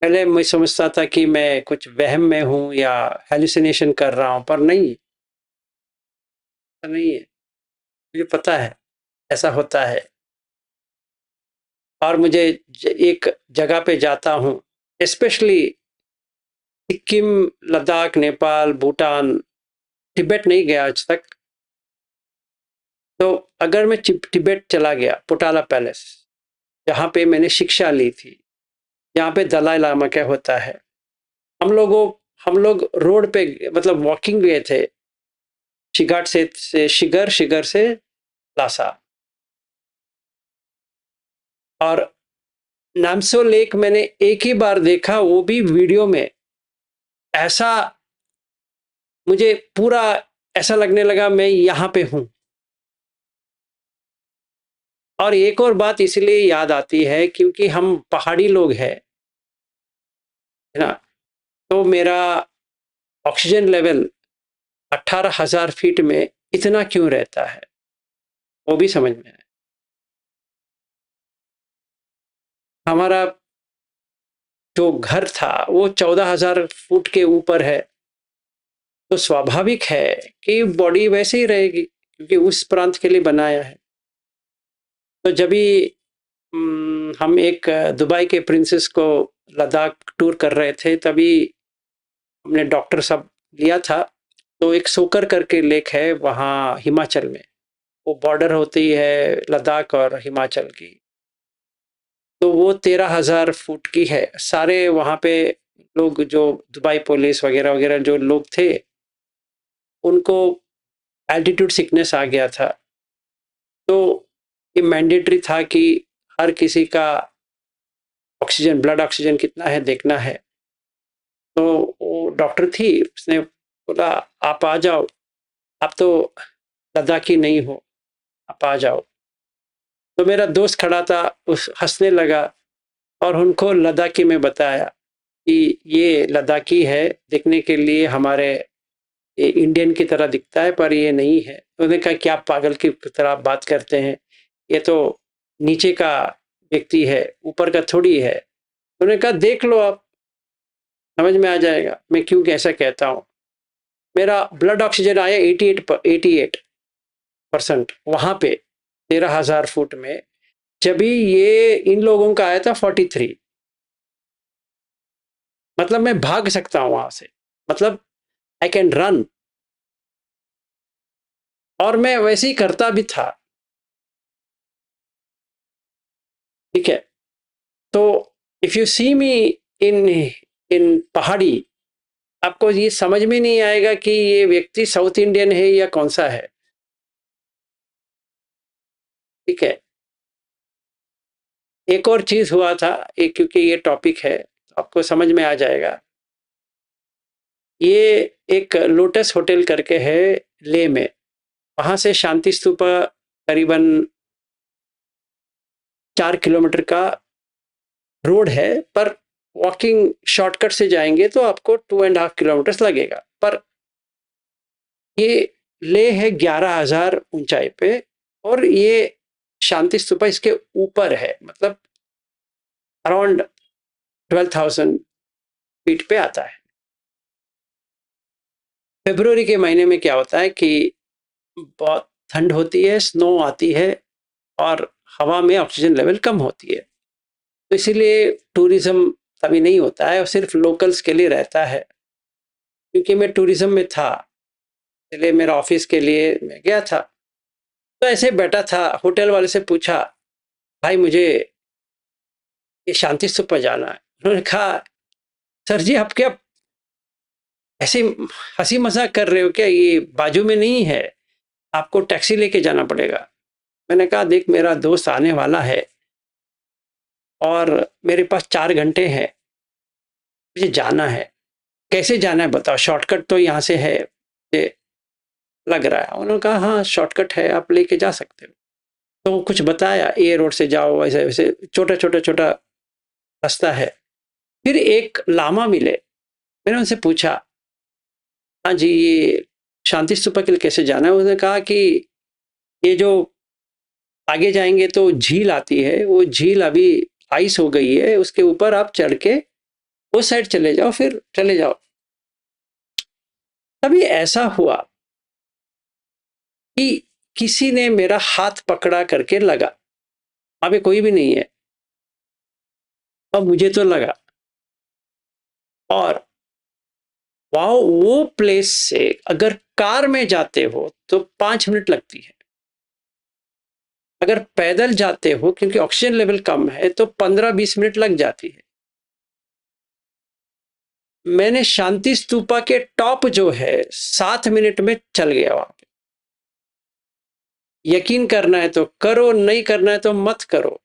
पहले मैं समझता था कि मैं कुछ वहम में हूं या हेलुसिनेशन कर रहा हूं, पर नहीं, ऐसा नहीं है। मुझे पता है ऐसा होता है। और मुझे एक जगह पे जाता हूं, स्पेशली सिक्किम, लद्दाख, नेपाल, भूटान, तिब्बत नहीं गया आज तक। तो अगर मैं तिब्बत चला गया, पोटाला पैलेस, जहाँ पे मैंने शिक्षा ली थी, जहाँ पे दलाई लामा क्या होता है, हम लोग रोड पे, मतलब वॉकिंग गए थे, शिगाट से शिगर से लासा। और नामसो लेक मैंने एक ही बार देखा, वो भी वीडियो में। ऐसा मुझे पूरा ऐसा लगने लगा मैं यहाँ पे हूँ। और एक और बात इसलिए याद आती है क्योंकि हम पहाड़ी लोग हैं, है ना। तो मेरा ऑक्सीजन लेवल 18,000 फीट में इतना क्यों रहता है, वो भी समझ में आया। हमारा जो घर था वो 14,000 फुट के ऊपर है, तो स्वाभाविक है कि बॉडी वैसे ही रहेगी, क्योंकि उस प्रांत के लिए बनाया है। तो जब भी हम एक दुबई के प्रिंसेस को लद्दाख टूर कर रहे थे, तभी हमने डॉक्टर सब लिया था। तो एक सोकर करके लेक है वहाँ हिमाचल में, वो बॉर्डर होती है लद्दाख और हिमाचल की। तो वो 13,000 फुट की है। सारे वहाँ पे लोग जो दुबई पुलिस वगैरह वगैरह जो लोग थे, उनको एल्टीट्यूड सिकनेस आ गया था। तो ये मैंडेटरी था कि हर किसी का ऑक्सीजन, ब्लड ऑक्सीजन कितना है देखना है। तो वो डॉक्टर थी, उसने बोला आप आ जाओ, आप तो लद्दाखी नहीं हो, आप आ जाओ। तो मेरा दोस्त खड़ा था, उस हंसने लगा और उनको लद्दाखी में बताया कि ये लद्दाखी है, दिखने के लिए हमारे इंडियन की तरह दिखता है पर ये नहीं है। उन्होंने कहा क्या पागल की तरह बात करते हैं, ये तो नीचे का व्यक्ति है, ऊपर का थोड़ी है। उन्होंने कहा देख लो आप, समझ में आ जाएगा मैं क्यों कैसा कहता हूँ। मेरा ब्लड ऑक्सीजन आया 88% वहाँ पे 13,000 फुट में, जब भी ये इन लोगों का आया था 43। मतलब मैं भाग सकता हूँ वहाँ से, मतलब आई कैन रन। और मैं वैसे ही करता भी था, ठीक है। तो इफ यू सी मी इन इन पहाड़ी, आपको ये समझ में नहीं आएगा कि ये व्यक्ति साउथ इंडियन है या कौन सा है, ठीक है। एक और चीज हुआ था, एक क्योंकि ये टॉपिक है तो आपको समझ में आ जाएगा। ये एक लोटस होटल करके है लेह में, वहां से शांति स्तूपा करीबन 4 किलोमीटर का रोड है, पर वॉकिंग शॉर्टकट से जाएंगे तो आपको 2.5 किलोमीटर लगेगा। पर ये लेह है 11,000 ऊंचाई पे और ये शांति स्तूपा इसके ऊपर है, मतलब अराउंड 12,000 फीट पे आता है। फरवरी के महीने में क्या होता है कि बहुत ठंड होती है, स्नो आती है और हवा में ऑक्सीजन लेवल कम होती है। तो इसीलिए टूरिज्म तभी नहीं होता है और सिर्फ लोकल्स के लिए रहता है। क्योंकि मैं टूरिज्म में था, इसलिए मेरा ऑफिस के लिए मैं गया था। तो ऐसे बैठा था, होटल वाले से पूछा भाई मुझे ये शांति स्तूपा जाना है। उन्होंने कहा सर जी आप क्या ऐसे हंसी मजाक कर रहे हो क्या, ये बाजू में नहीं है, आपको टैक्सी लेके जाना पड़ेगा। मैंने कहा देख मेरा दोस्त आने वाला है और मेरे पास 4 घंटे हैं, मुझे जाना है, कैसे जाना है बताओ, शॉर्टकट तो यहाँ से है ये लग रहा है। उन्होंने कहा हाँ शॉर्टकट है, आप लेके जा सकते हो। तो कुछ बताया, ए रोड से जाओ, वैसे वैसे छोटा छोटा छोटा रास्ता है। फिर एक लामा मिले, मैंने उनसे पूछा हाँ जी ये शांति स्तूपा के लिए कैसे जाना है। उसने कहा कि ये जो आगे जाएंगे तो झील आती है, वो झील अभी आइस हो गई है, उसके ऊपर आप चढ़ के उस साइड चले जाओ, फिर चले जाओ। तभी ऐसा हुआ कि किसी ने मेरा हाथ पकड़ा करके लगा, वहां पे कोई भी नहीं है और मुझे तो लगा। और वाओ, वो प्लेस से अगर कार में जाते हो तो 5 मिनट लगती है, अगर पैदल जाते हो क्योंकि ऑक्सीजन लेवल कम है तो 15-20 मिनट लग जाती है। मैंने शांति स्तूपा के टॉप जो है 7 मिनट में चल गया वहां पे। यकीन करना है तो करो, नहीं करना है तो मत करो।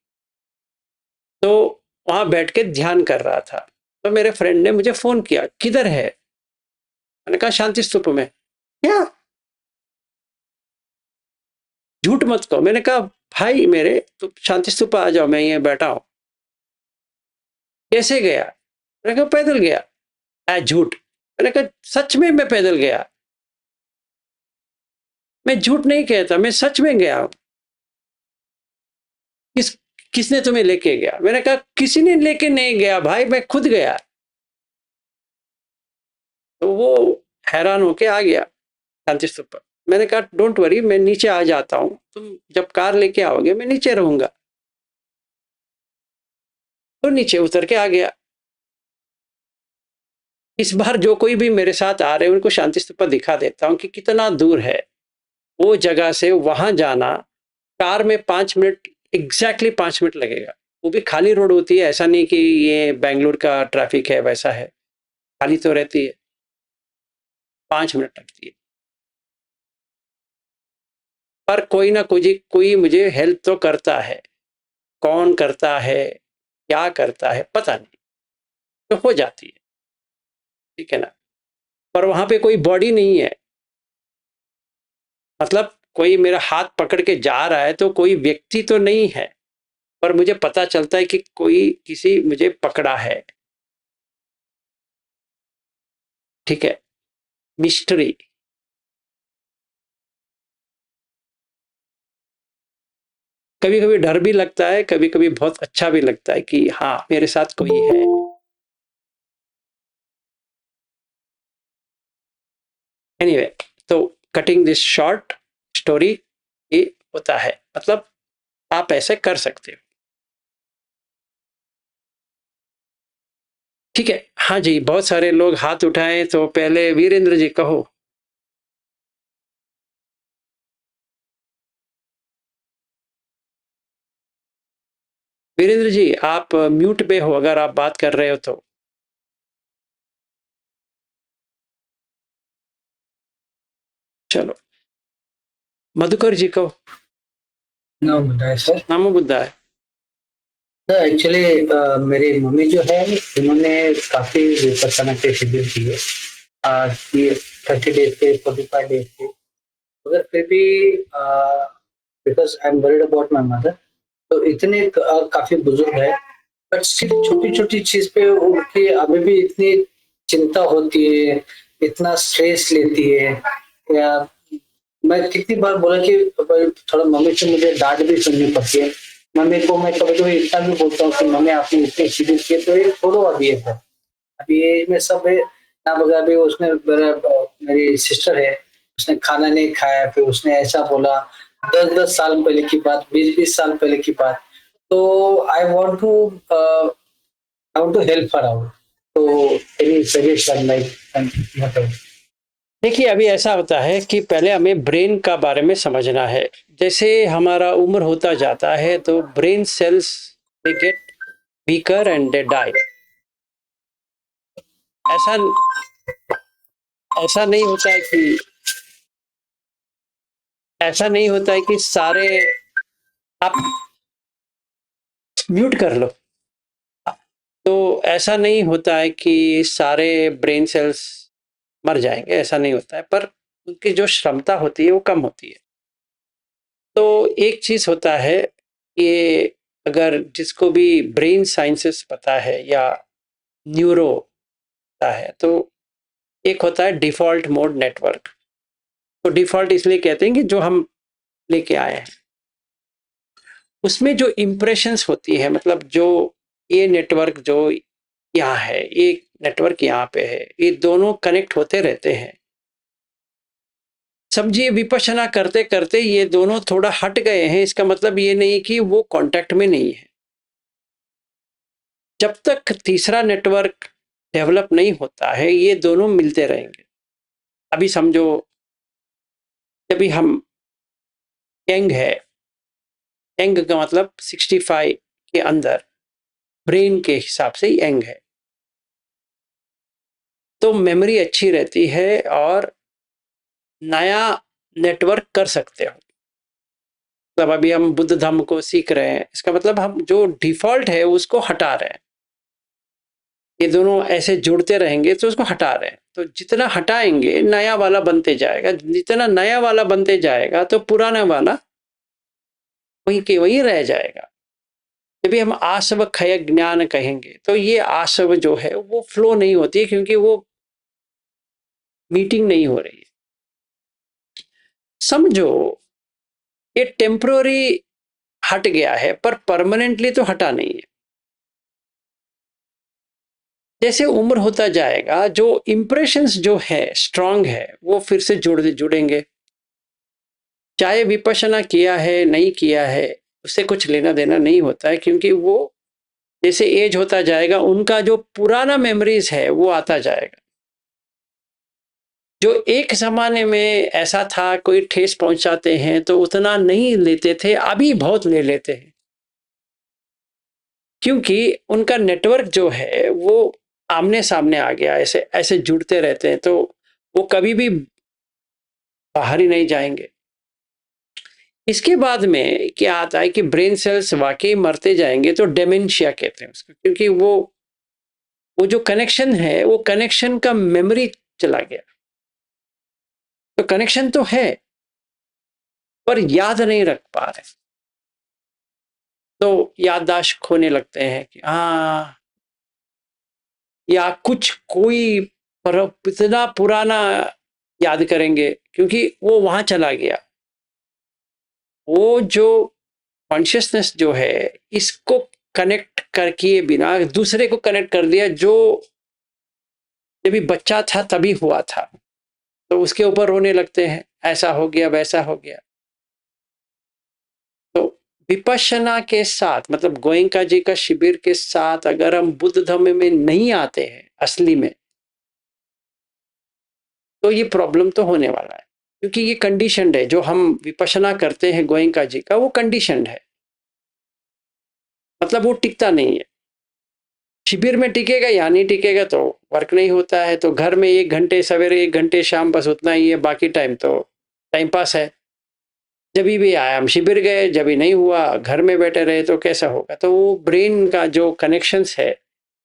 तो वहां बैठ के ध्यान कर रहा था, तो मेरे फ्रेंड ने मुझे फोन किया किधर है। मैंने कहा शांति स्तूप में। क्या, झूठ मत कहो। मैंने कहा भाई मेरे तो शांति स्तूपा आ जाओ, मैं यहाँ बैठा हूं। कैसे गया? मैंने कहा पैदल गया। झूठ। मैंने कहा सच में मैं पैदल गया, मैं झूठ नहीं कहता, मैं सच में गया हूं। किसने तुम्हें लेके गया? मैंने कहा किसी ने लेके नहीं गया भाई, मैं खुद गया। तो वो हैरान होके आ गया शांति स्तूप पर। मैंने कहा डोंट वरी, मैं नीचे आ जाता हूं, तुम जब कार लेके आओगे मैं नीचे रहूंगा। तो नीचे उतर के आ गया। इस बार जो कोई भी मेरे साथ आ रहे हैं उनको शांति स्तूपा दिखा देता हूँ कि कितना दूर है वो जगह से वहां जाना। कार में 5 मिनट, एग्जैक्टली 5 मिनट लगेगा। वो भी खाली रोड होती है, ऐसा नहीं कि ये बेंगलुरु का ट्रैफिक है वैसा है, खाली तो रहती है, 5 मिनट लगती है। पर कोई ना कोई मुझे हेल्प तो करता है। कौन करता है, क्या करता है पता नहीं, तो हो जाती है, ठीक है ना। पर वहां पे कोई बॉडी नहीं है, मतलब कोई मेरा हाथ पकड़ के जा रहा है तो कोई व्यक्ति तो नहीं है, पर मुझे पता चलता है कि कोई किसी मुझे पकड़ा है, ठीक है। मिस्ट्री। कभी कभी डर भी लगता है, कभी कभी बहुत अच्छा भी लगता है कि हाँ मेरे साथ कोई है। एनीवे, तो कटिंग दिस शॉर्ट स्टोरी, ये होता है, मतलब आप ऐसे कर सकते हो, ठीक है। हाँ जी, बहुत सारे लोग हाथ उठाएं, तो पहले वीरेंद्र जी कहो। वीरेंद्र जी आप म्यूट पे हो, अगर आप बात कर रहे हो तो। चलो, मधुकर जी कहो। नाम बताया सर। नामो बुद्धा है। एक्चुअली मेरी मम्मी जो है उन्होंने काफी विपස්සना के शिविर किए, कि 30 डेज के 45 डेज के, मगर फिर भी because I am worried about my mother, तो इतने काफी बुजुर्ग है, बट सिर्फ छोटी छोटी चीज पे उनकी अभी भी इतनी चिंता होती है, इतना स्ट्रेस लेती है। या मैं कितनी बार बोला कि थोड़ा मम्मी से मुझे डांट भी सुननी पड़ती है। मम्मी को मैं कभी कभी इतना भी बोलता हूँ कि मम्मी आपने इतने शिविर किए तो ये छोड़ो अभी, ये सब अभी ये में सब है ना। बगैर भी उसने मेरी सिस्टर है, उसने खाना नहीं खाया, फिर उसने ऐसा बोला 10-10 साल पहले की बात, 20-20 साल पहले की बात। तो I want to help her out, तो एनी सजेशन लाइक। देखिए, अभी ऐसा होता है कि पहले हमें ब्रेन का बारे में समझना है। जैसे हमारा उम्र होता जाता है तो brain cells they get weaker and they die. ऐसा ऐसा नहीं होता है कि सारे, आप म्यूट कर लो। तो ऐसा नहीं होता है कि सारे ब्रेन सेल्स मर जाएंगे, ऐसा नहीं होता है, पर उनकी जो क्षमता होती है वो कम होती है। तो एक चीज होता है, ये अगर जिसको भी ब्रेन साइंसेस पता है या न्यूरो पता है, तो एक होता है डिफॉल्ट मोड नेटवर्क। तो डिफॉल्ट इसलिए कहते हैं कि जो हम लेके आए हैं, उसमें जो इम्प्रेशंस होती है, मतलब जो ये नेटवर्क जो यहाँ है, ये नेटवर्क यहाँ पे है, ये दोनों कनेक्ट होते रहते हैं। समझिए विपश्यना करते करते ये दोनों थोड़ा हट गए हैं, इसका मतलब ये नहीं कि वो कांटेक्ट में नहीं है। जब तक तीसरा नेटवर्क डेवलप नहीं होता है, ये दोनों मिलते रहेंगे। अभी समझो, जब भी हम यंग है, यंग का मतलब 65 के अंदर ब्रेन के हिसाब से यंग है, तो मेमोरी अच्छी रहती है और नया नेटवर्क कर सकते हो। मतलब अभी हम बुद्ध धम्म को सीख रहे हैं, इसका मतलब हम जो डिफॉल्ट है उसको हटा रहे हैं। ये दोनों ऐसे जुड़ते रहेंगे तो उसको हटा रहे हैं। तो जितना हटाएंगे नया वाला बनते जाएगा, जितना नया वाला बनते जाएगा तो पुराना वाला वहीं के वहीं रह जाएगा। जब भी हम आसव खय ज्ञान कहेंगे तो ये आसव जो है वो फ्लो नहीं होती है, क्योंकि वो मीटिंग नहीं हो रही है। समझो ये टेम्पररी हट गया है, पर परमानेंटली तो हटा नहीं है। जैसे उम्र होता जाएगा, जो इंप्रेशंस जो है स्ट्रांग है वो फिर से जुड़ेंगे। चाहे विपश्यना किया है नहीं किया है, उससे कुछ लेना देना नहीं होता है, क्योंकि वो जैसे एज होता जाएगा उनका जो पुराना मेमोरीज है वो आता जाएगा। जो एक ज़माने में ऐसा था, कोई ठेस पहुँचाते हैं तो उतना नहीं लेते थे, अभी बहुत ले लेते हैं। क्योंकि उनका नेटवर्क जो है वो आमने-सामने आ गया, ऐसे जुड़ते रहते हैं, तो वो कभी भी बाहर ही नहीं जाएँगे। इसके बाद में क्या आता है कि ब्रेन सेल्स वाक़ई मरते जाएँगे, तो डेमेंशिया कहते हैं उसको, क्योंकि वो जो कनेक्शन है, वो कनेक्शन का मेमोरी चला गया। तो कनेक्शन तो है, पर याद नहीं रख पा रहे। तो याददाश्त खोने लगते हैं कि या कोई इतना पुराना याद करेंगे, क्योंकि वो वहां चला गया। वो जो कॉन्शियसनेस जो है, इसको कनेक्ट करके बिना दूसरे को कनेक्ट कर दिया, जो जब भी बच्चा था तभी हुआ था, तो उसके ऊपर रोने लगते हैं, ऐसा हो गया, वैसा हो गया। तो विपश्यना के साथ, मतलब गोयंका जी का शिविर के साथ अगर हम बुद्ध धर्म में नहीं आते हैं असली में, तो ये प्रॉब्लम तो होने वाला है, क्योंकि ये कंडीशनड है। जो हम विपश्यना करते हैं गोयंका जी का, वो कंडीशनड है, मतलब वो टिकता नहीं है। शिविर में टिकेगा या नहीं टिकेगा तो वर्क नहीं होता है। तो घर में 1 घंटे सवेरे, 1 घंटे शाम, बस उतना ही है, बाकी टाइम तो टाइम पास है। जब भी आया हम शिविर गए, जब भी नहीं हुआ घर में बैठे रहे, तो कैसा होगा? तो वो ब्रेन का जो कनेक्शंस है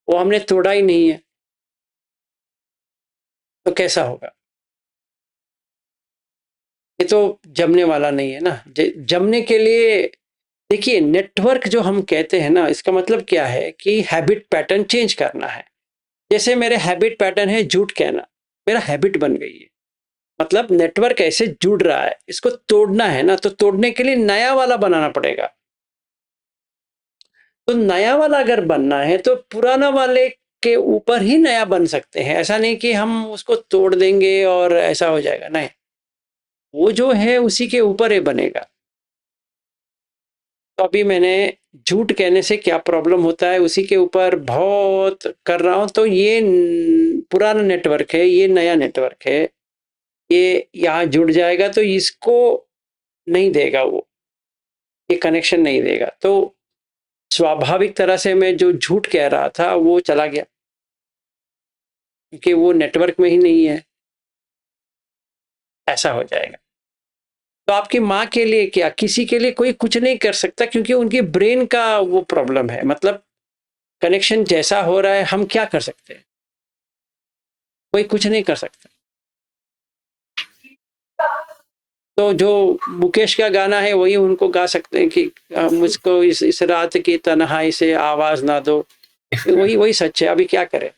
वो हमने तोड़ा ही नहीं है, तो कैसा होगा? ये तो जमने वाला नहीं है ना। जमने के लिए देखिए, नेटवर्क जो हम कहते हैं ना, इसका मतलब क्या है कि हैबिट पैटर्न चेंज करना है। जैसे मेरे हैबिट पैटर्न है झूठ कहना, मेरा हैबिट बन गई है, मतलब नेटवर्क ऐसे जुड़ रहा है, इसको तोड़ना है ना, तो तोड़ने के लिए नया वाला बनाना पड़ेगा। तो नया वाला अगर बनना है तो पुराना वाले के ऊपर ही नया बन सकते हैं। ऐसा नहीं कि हम उसको तोड़ देंगे और ऐसा हो जाएगा, नहीं, वो जो है उसी के ऊपर ही बनेगा। तो अभी मैंने झूठ कहने से क्या प्रॉब्लम होता है उसी के ऊपर बहुत कर रहा हूं, तो ये पुराना नेटवर्क है, ये नया नेटवर्क है, ये यहाँ जुड़ जाएगा, तो इसको नहीं देगा, वो ये कनेक्शन नहीं देगा। तो स्वाभाविक तरह से मैं जो झूठ कह रहा था वो चला गया, क्योंकि वो नेटवर्क में ही नहीं है, ऐसा हो जाएगा। तो आपकी माँ के लिए क्या, किसी के लिए कोई कुछ नहीं कर सकता, क्योंकि उनकी ब्रेन का वो प्रॉब्लम है, मतलब कनेक्शन जैसा हो रहा है, हम क्या कर सकते हैं? कोई कुछ नहीं कर सकता। तो जो मुकेश का गाना है वही उनको गा सकते हैं कि मुझको इस रात की तन्हाई से आवाज ना दो, वही सच है। अभी क्या करें?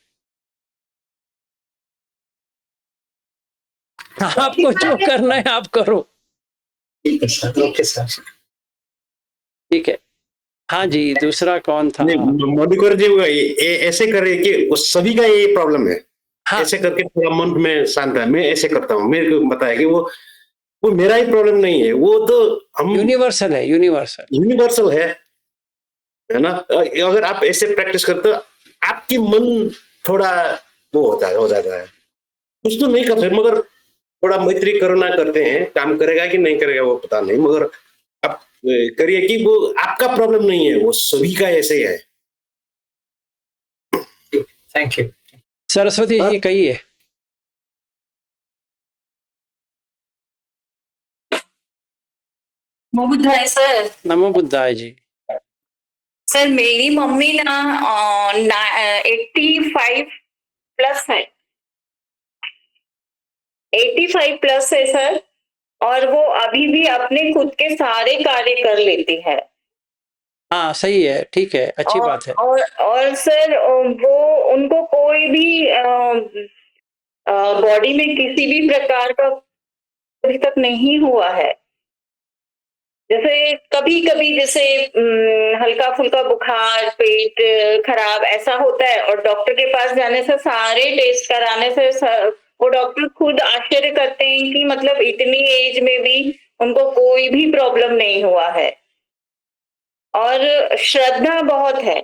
आपको जो करना है आप करो। ठीक है सर, ओके सर। ठीक है। हाँ जी, दूसरा कौन था? मधुकर जी ऐसे करे कि उस सभी का ये प्रॉब्लम है। हाँ, ऐसे करके थोड़ा मन में शांत है। मैं ऐसे करता हूँ, मेरे को बताया कि वो मेरा ही प्रॉब्लम नहीं है, वो तो हम यूनिवर्सल है, यूनिवर्सल है ना। अगर आप ऐसे प्रैक्टिस करते हो, आपकी मन थोड़ा वो हो जाता है। कुछ तो नहीं करते, मगर थोड़ा मैत्री करुणा करते हैं, काम करेगा कि नहीं करेगा वो पता नहीं, मगर आप करिए कि वो आपका प्रॉब्लम नहीं है, वो सभी का ऐसे ही है। Thank you. सरस्वती जी कहिए। नमो बुद्धाय सर। नमो बुद्धाय जी। सर मेरी मम्मी ना 85 प्लस है, 85 प्लस है सर, और वो अभी भी अपने खुद के सारे कार्य कर लेती है। हाँ सही है, ठीक है, अच्छी बात है। और सर वो उनको कोई भी बॉडी में किसी भी प्रकार का अभी तक नहीं हुआ है। जैसे कभी कभी जैसे हल्का फुल्का बुखार, पेट खराब ऐसा होता है, और डॉक्टर के पास जाने से, सारे टेस्ट कराने से वो डॉक्टर खुद आश्चर्य करते हैं कि मतलब इतनी एज में भी उनको कोई भी प्रॉब्लम नहीं हुआ है। और श्रद्धा बहुत है,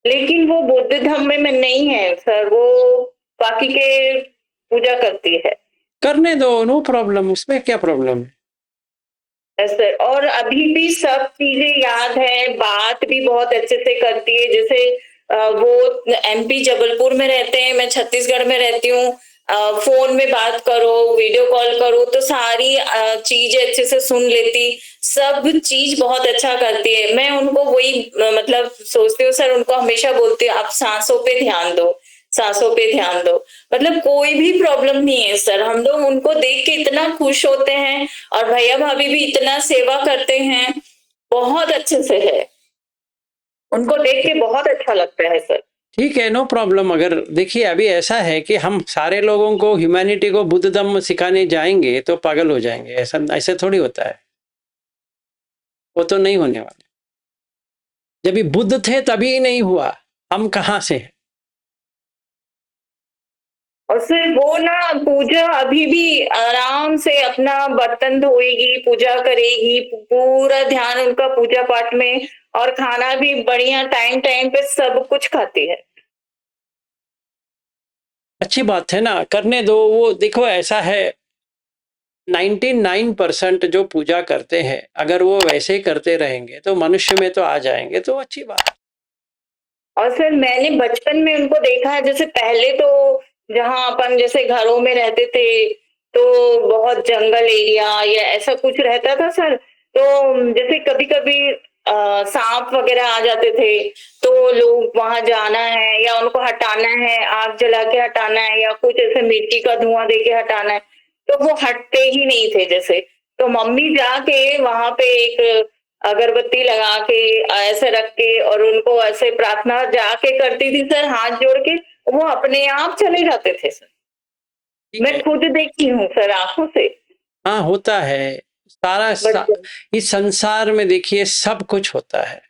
लेकिन वो बुद्ध धर्म में नहीं है सर, वो बाकी के पूजा करती है। करने दो, नो प्रॉब्लम, उसमें क्या प्रॉब्लम है। ऐसे और अभी भी सब चीजें याद है, बात भी बहुत अच्छे से करती है। जैसे वो एमपी जबलपुर में रहते हैं, मैं छत्तीसगढ़ में रहती हूँ। फोन में बात करो, वीडियो कॉल करो तो सारी चीजें अच्छे से सुन लेती, सब चीज बहुत अच्छा करती है। मैं उनको वही मतलब सोचती हूँ सर, उनको हमेशा बोलती हूँ आप सांसों पे ध्यान दो, सांसों पे ध्यान दो। मतलब कोई भी प्रॉब्लम नहीं है सर, हम लोग उनको देख के इतना खुश होते हैं और भैया भाभी भी इतना सेवा करते हैं, बहुत अच्छे से है, उनको देख के बहुत अच्छा लगता है सर। ठीक है, नो प्रॉब्लम। अगर देखिए अभी ऐसा है कि हम सारे लोगों को ह्यूमैनिटी को बुद्ध धम्म सिखाने जाएंगे तो पागल हो जाएंगे, ऐसा ऐसे थोड़ी होता है, वो तो नहीं होने वाला। जब भी बुद्ध थे तभी ही नहीं हुआ, हम कहाँ से हैं। और सर वो ना पूजा अभी भी आराम से अपना बर्तन धोएगी, पूजा करेगी, पूरा ध्यान उनका पूजा पाठ में, और खाना भी बढ़िया टाइम टाइम पे सब कुछ खाती है। अच्छी बात है ना, करने दो। वो देखो ऐसा है, 99% जो पूजा करते हैं अगर वो वैसे ही करते रहेंगे तो मनुष्य में तो आ जाएंगे, तो अच्छी बात। और सर मैंने बचपन में उनको देखा है, जैसे पहले तो जहाँ अपन जैसे घरों में रहते थे तो बहुत जंगल एरिया या ऐसा कुछ रहता था सर, तो जैसे कभी कभी सांप वगैरह आ जाते थे तो लोग वहां जाना है या उनको हटाना है, आग जला के हटाना है या कुछ ऐसे मिट्टी का धुआं दे के हटाना है, तो वो हटते ही नहीं थे। जैसे तो मम्मी जाके वहां पे एक अगरबत्ती लगा के ऐसे रख के और उनको ऐसे प्रार्थना जाके करती थी सर, हाथ जोड़ के, वो अपने आप चले जाते थे सर। मैं खुद देखी हूँ सर आंखों से। हाँ होता है, इस संसार में देखिए सब कुछ होता है।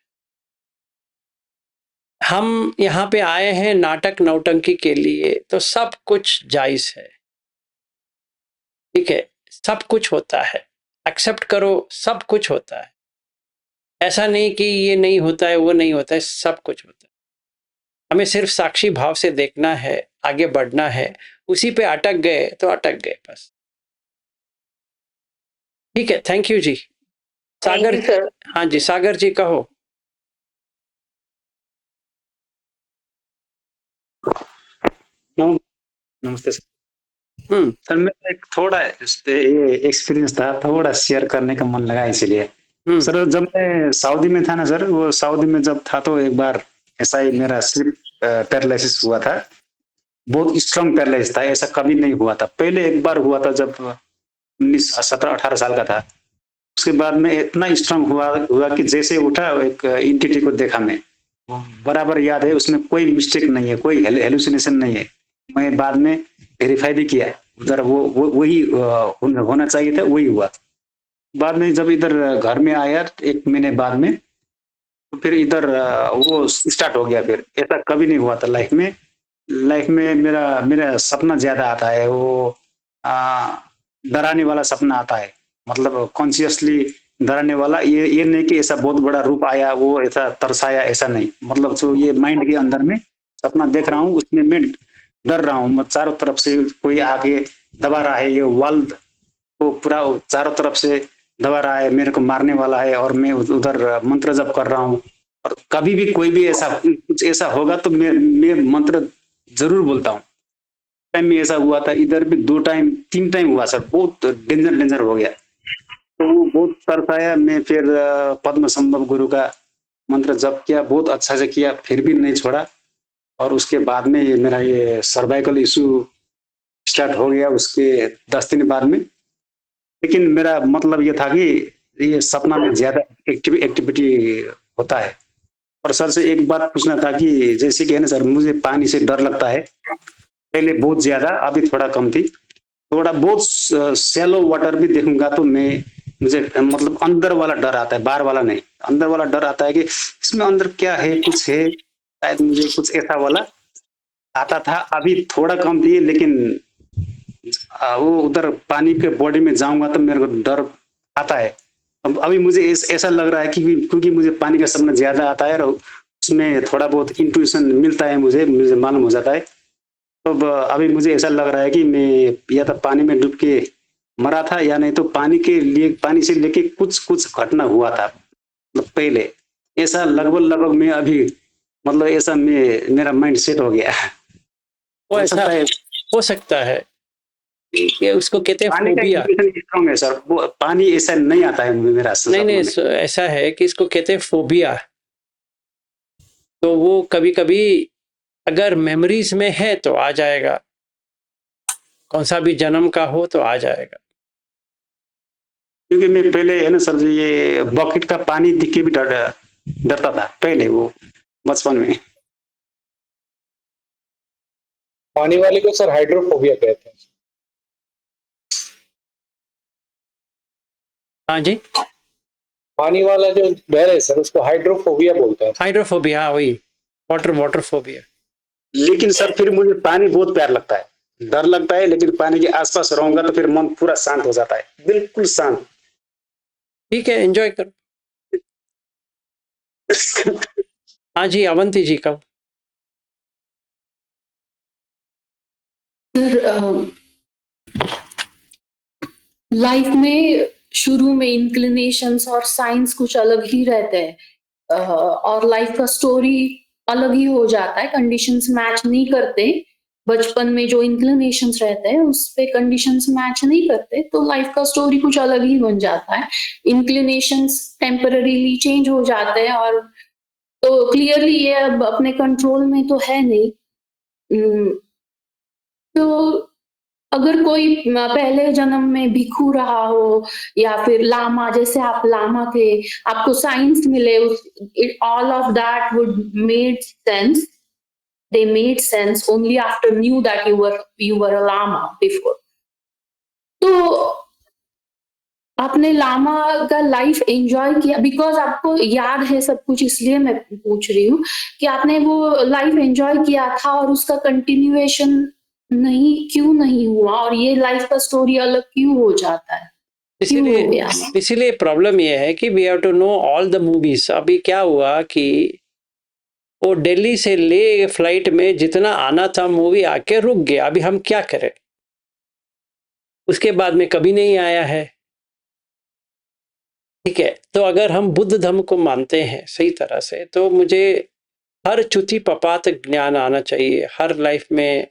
हम यहाँ पे आए हैं नाटक नौटंकी के लिए, तो सब कुछ जायज है, ठीक है, सब कुछ होता है, एक्सेप्ट करो, सब कुछ होता है। ऐसा नहीं कि ये नहीं होता है, वो नहीं होता है, सब कुछ होता है। हमें सिर्फ साक्षी भाव से देखना है, आगे बढ़ना है। उसी पे अटक गए तो अटक गए बस। ठीक है, थैंक यू जी। सागर, हाँ जी सागर जी कहो। नमस्ते सर। सर मेरा एक थोड़ा ये एक्सपीरियंस था, थोड़ा शेयर करने का मन लगा इसीलिए। सर जब मैं सऊदी में था ना सर, वो सऊदी में जब था तो एक बार ऐसा ही मेरा स्लिप पैरालिसिस हुआ था। बहुत स्ट्रांग पैरालिसिस था, ऐसा कभी नहीं हुआ था पहले। एक बार हुआ था जब 17-18 साल का था। उसके बाद में इतना स्ट्रांग हुआ कि जैसे उठा एक एंटिटी को देखा मैं, बराबर याद है, उसमें कोई मिस्टेक नहीं है, कोई हेलुसिनेशन नहीं है। मैं बाद में वेरीफाई भी किया, उधर वही होना चाहिए था, वही हुआ। बाद में जब इधर घर में आया 1 महीने बाद में, तो फिर इधर वो स्टार्ट हो गया। फिर ऐसा कभी नहीं हुआ था लाइफ में। मेरा सपना ज्यादा आता है, वो डराने वाला सपना आता है, मतलब कॉन्शियसली डराने वाला। ये नहीं कि ऐसा बहुत बड़ा रूप आया, वो ऐसा तरसाया, ऐसा नहीं। मतलब जो ये माइंड के अंदर में सपना देख रहा हूँ, उसमें मैं डर रहा हूँ। चारों तरफ से कोई आगे दबा रहा है, ये वर्ल्ड को पूरा चारों तरफ से दबा रहा है, मेरे को मारने वाला है, और मैं उधर मंत्र जप कर रहा हूँ। और कभी भी कोई भी कुछ ऐसा होगा तो मैं मंत्र जरूर बोलता हूँ। टाइम में ऐसा हुआ था, इधर भी 2-3 टाइम हुआ सर, बहुत डेंजर हो गया। तो वो बहुत तरसाया। मैं फिर पद्म संभव गुरु का मंत्र जप किया, बहुत अच्छा से किया, फिर भी नहीं छोड़ा। और उसके बाद में मेरा ये सर्वाइकल इशू स्टार्ट हो गया उसके 10 दिन बाद में। लेकिन मेरा मतलब ये था कि ये सपना में ज्यादा एक्टिविटी होता है। और सर से एक बात पूछना था कि जैसे कि है ना सर, मुझे पानी से डर लगता है, पहले बहुत ज्यादा, अभी थोड़ा कम थी। थोड़ा बहुत शैलो वाटर भी देखूंगा तो मुझे मतलब अंदर वाला डर आता है, बाहर वाला नहीं। अंदर वाला डर आता है कि इसमें अंदर क्या है, कुछ है शायद, मुझे कुछ ऐसा वाला आता था। अभी थोड़ा कम थी, लेकिन वो उधर पानी के बॉडी में जाऊंगा तो मेरे को डर आता है। अब अभी मुझे ऐसा लग रहा है कि क्योंकि मुझे पानी का सपना ज्यादा आता है और उसमें थोड़ा बहुत इंट्यूशन मिलता है, मुझे मालूम हो जाता है। तो अभी मुझे ऐसा लग रहा है कि मैं या तो पानी में डूब के मरा था, या नहीं तो पानी से लेके कुछ कुछ घटना हुआ था मतलब पहले। ऐसा लगभग मैं अभी मतलब ऐसा मेरा माइंड सेट हो गया। वो ऐसा हो सकता है कि उसको कहते हैं पानी का फोबिया। स्ट्रॉन्ग है सर, वो पानी ऐसा नहीं आता है मेरा नहीं, ऐसा है कि इसको कहते हैं फोबिया। तो वो कभी कभी अगर मेमोरीज में है तो आ जाएगा, कौन सा भी जन्म का हो तो आ जाएगा। क्योंकि मैं पहले है ना सर जी, ये बकेट का पानी दिख के भी डरता था पहले, वो बचपन में। पानी वाले को सर हाइड्रोफोबिया कहते हैं। हाँ जी, पानी वाला जो डर है सर उसको हाइड्रोफोबिया बोलते हैं। हाइड्रोफोबिया, हाँ वही, वाटर फोबिया। लेकिन सर फिर मुझे पानी बहुत प्यार लगता है, डर लगता है, लेकिन पानी के आसपास रहूंगा तो फिर मन पूरा शांत हो जाता है, बिल्कुल शांत। ठीक है, एंजॉय करो। हाँ जी, अवंती जी का। लाइफ में शुरू में इंक्लिनेशंस और साइंस कुछ अलग ही रहते हैं, और लाइफ का स्टोरी अलग ही हो जाता है, कंडीशंस मैच नहीं करते। बचपन में जो इंक्लिनेशंस रहते हैं उस पे कंडीशंस मैच नहीं करते, तो लाइफ का स्टोरी कुछ अलग ही बन जाता है। इंक्लिनेशंस टेम्पररीली चेंज हो जाते हैं, और तो क्लियरली ये अब अपने कंट्रोल में तो है नहीं। तो अगर कोई पहले जन्म में भिखू रहा हो, या फिर लामा, जैसे आप लामा थे, आपको साइंस मिले, all of that would made sense. They made sense only after knew that you were a lama before. तो आपने लामा का लाइफ एंजॉय किया बिकॉज आपको याद है सब कुछ, इसलिए मैं पूछ रही हूँ कि आपने वो लाइफ एंजॉय किया था और उसका कंटिन्यूएशन क्यों नहीं हुआ, और ये लाइफ का स्टोरी अलग क्यों हो जाता है? इसीलिए प्रॉब्लम ये है कि we have to know all the movies. अभी क्या हुआ कि वो दिल्ली से ले फ्लाइट में जितना आना था मूवी आके रुक गया, अभी हम क्या करें? उसके बाद में कभी नहीं आया है। ठीक है, तो अगर हम बुद्ध धर्म को मानते हैं सही तरह से, तो मुझे हर चुति पपात ज्ञान आना चाहिए हर लाइफ में,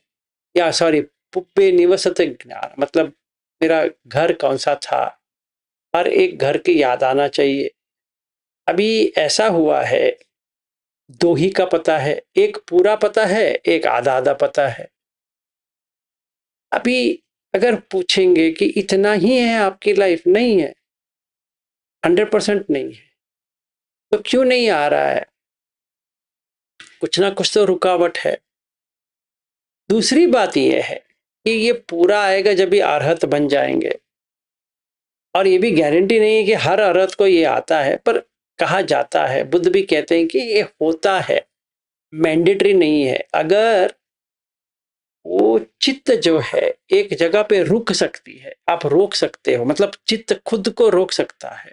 या सॉरी पुप्पे निवसत ज्ञान, मतलब मेरा घर कौन सा था, हर एक घर की याद आना चाहिए। अभी ऐसा हुआ है, दो ही का पता है, एक पूरा पता है, एक आधा आधा पता है। अभी अगर पूछेंगे कि इतना ही है आपकी लाइफ, नहीं है, 100% नहीं है, तो क्यों नहीं आ रहा है? कुछ ना कुछ तो रुकावट है। दूसरी बात यह है कि ये पूरा आएगा जब भी अरहत बन जाएंगे, और ये भी गारंटी नहीं है कि हर अरहत को ये आता है, पर कहा जाता है, बुद्ध भी कहते हैं कि ये होता है, मैंडेटरी नहीं है। अगर वो चित्त जो है एक जगह पे रुक सकती है, आप रोक सकते हो, मतलब चित्त खुद को रोक सकता है,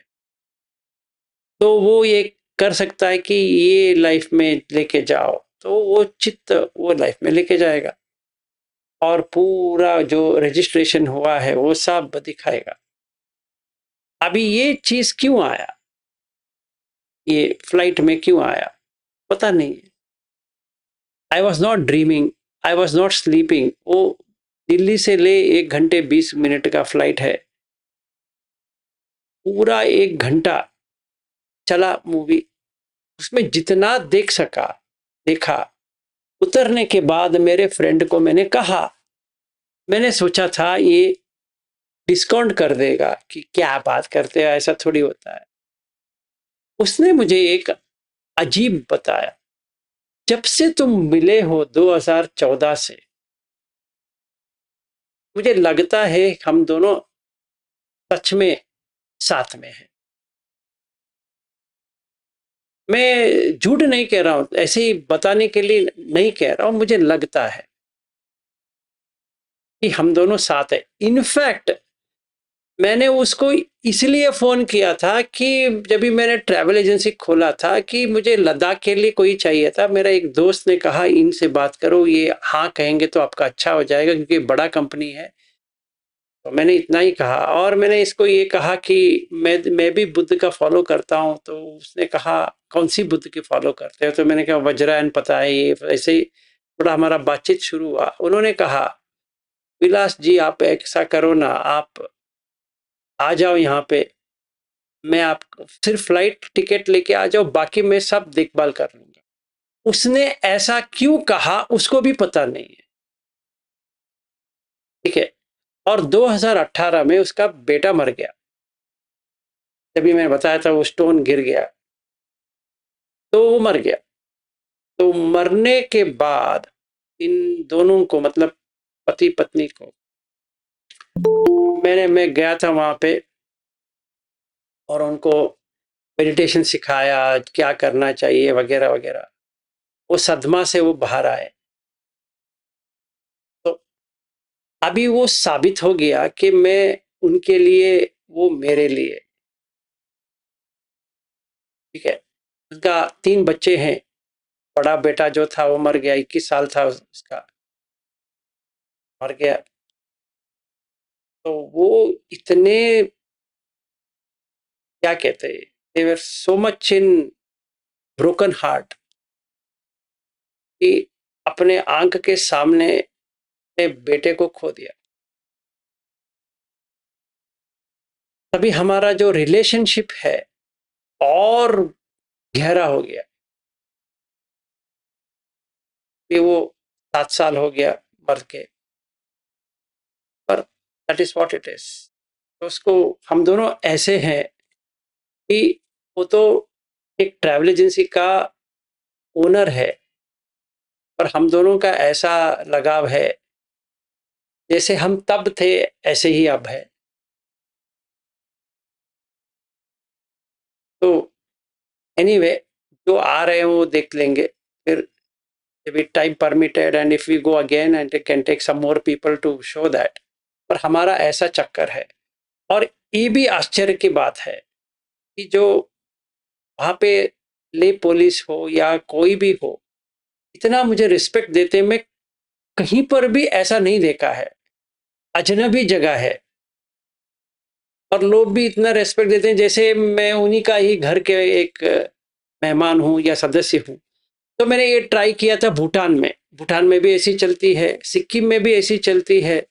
तो वो ये कर सकता है कि ये लाइफ में लेके जाओ, तो वो चित्त वो लाइफ में लेके जाएगा, और पूरा जो रजिस्ट्रेशन हुआ है वो सब दिखाएगा। अभी ये चीज क्यों आया, ये फ्लाइट में क्यों आया, पता नहीं है। I was not dreaming, I was not sleeping. वो दिल्ली से ले 1 घंटे 20 मिनट का फ्लाइट है, पूरा 1 घंटा चला मूवी, उसमें जितना देख सका देखा। उतरने के बाद मेरे फ्रेंड को मैंने कहा, मैंने सोचा था ये डिस्काउंट कर देगा कि क्या बात करते हो, ऐसा थोड़ी होता है। उसने मुझे एक अजीब बताया, जब से तुम मिले हो 2014 से, मुझे लगता है हम दोनों सच में साथ में हैं। मैं झूठ नहीं कह रहा हूं, ऐसे ही बताने के लिए नहीं कह रहा हूं, मुझे लगता है कि हम दोनों साथ हैं। इनफैक्ट मैंने उसको इसलिए फ़ोन किया था कि जब भी मैंने ट्रैवल एजेंसी खोला था कि मुझे लद्दाख के लिए कोई चाहिए था। मेरा एक दोस्त ने कहा इनसे बात करो, ये हाँ कहेंगे तो आपका अच्छा हो जाएगा क्योंकि बड़ा कंपनी है। तो मैंने इतना ही कहा और मैंने इसको ये कहा कि मैं भी बुद्ध का फ़ॉलो करता हूँ। तो उसने कहा कौन-सी बुद्ध की फ़ॉलो करते हो? तो मैंने कहा वज्रायन पता है ये, ऐसे ही थोड़ा हमारा बातचीत शुरू हुआ। उन्होंने कहा, विलास जी आप ऐसा करो ना, आप आ जाओ यहाँ पे, मैं आपको सिर्फ फ्लाइट टिकट लेके आ जाओ, बाकी मैं सब देखभाल कर लूँगा। उसने ऐसा क्यों कहा उसको भी पता नहीं है, ठीक है? और 2018 में उसका बेटा मर गया। तभी मैंने बताया था वो स्टोन गिर गया, तो वो मर गया। तो मरने के बाद इन दोनों को मतलब पति पत्नी को मैं गया था वहाँ पे और उनको मेडिटेशन सिखाया, क्या करना चाहिए वगैरह वगैरह। वो सदमा से वो बाहर आए। तो अभी वो साबित हो गया कि मैं उनके लिए, वो मेरे लिए, ठीक है? उनका 3 बच्चे हैं। बड़ा बेटा जो था वो मर गया, 21 साल था उसका, मर गया। तो वो इतने, क्या कहते हैं, they were so much in broken heart कि अपने आंख के सामने अपने बेटे को खो दिया। तभी हमारा जो रिलेशनशिप है और गहरा हो गया। कि वो 7 साल हो गया मर के, पर that is what it is. तो उसको हम दोनों ऐसे हैं कि वो तो एक ट्रैवल एजेंसी का ओनर है, पर हम दोनों का ऐसा लगाव है जैसे हम तब थे ऐसे ही अब है। तो एनीवे जो आ रहे हैं वो देख लेंगे फिर, if it time permitted and if we go again and it can take some more people to show that। पर हमारा ऐसा चक्कर है। और ये भी आश्चर्य की बात है कि जो वहाँ पे ले पुलिस हो या कोई भी हो, इतना मुझे रिस्पेक्ट देते मैं कहीं पर भी ऐसा नहीं देखा है। अजनबी जगह है और लोग भी इतना रिस्पेक्ट देते हैं जैसे मैं उन्हीं का ही घर के एक मेहमान हूँ या सदस्य हूँ। तो मैंने ये ट्राई किया था भूटान में। भूटान में भी ऐसी चलती है, सिक्किम में भी ऐसी चलती है,